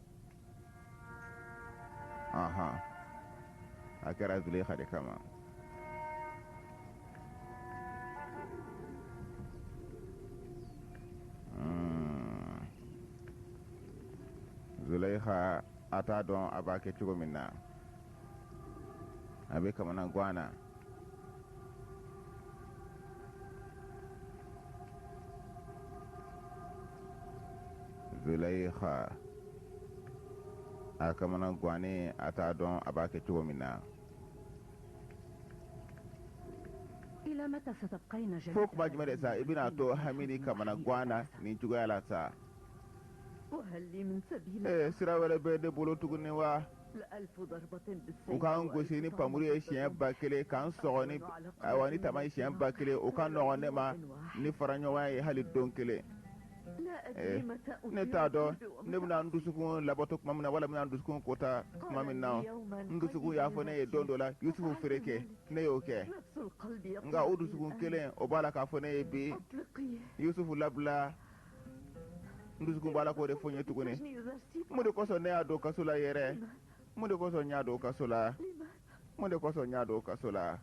Speaker 1: aha akara Zulekha de kama Zulekha ata don abake chugo minna abe kama na gwana Zulekha akamana gwane ata don abake chugo minna
Speaker 5: إلى متى ستبقين جليسا
Speaker 1: fok majmare sa ibina to hamini kamana gwana ni chugo yala sa
Speaker 5: وهل لي من سبيل
Speaker 1: sira wala be de bolo tuguni wa
Speaker 5: لألف ضربة بالسيف
Speaker 1: ukan gosini pamuri e chien bakele kan sogoni awani tamay chien bakele ukan no ne ma ni faranyo wa e hali donkele
Speaker 5: لا أدري متى
Speaker 1: ne ta do ne buna ndusukun laboto kuma mina wala mina ndusukun kota kuma minna ndusukun ya fo ne e dondola Yusufu fereke ne yoke
Speaker 5: نفس القلب يقول
Speaker 1: nga udusukun kele o bala ka fo ne bi
Speaker 5: أطلقيه
Speaker 1: Yusufu labla ndusukun bala ko de fonye tugune
Speaker 5: أخرجني إذا اشتيت
Speaker 1: mude koso ne ado kasula yere mude koso nyado kasula mude koso nyado kasula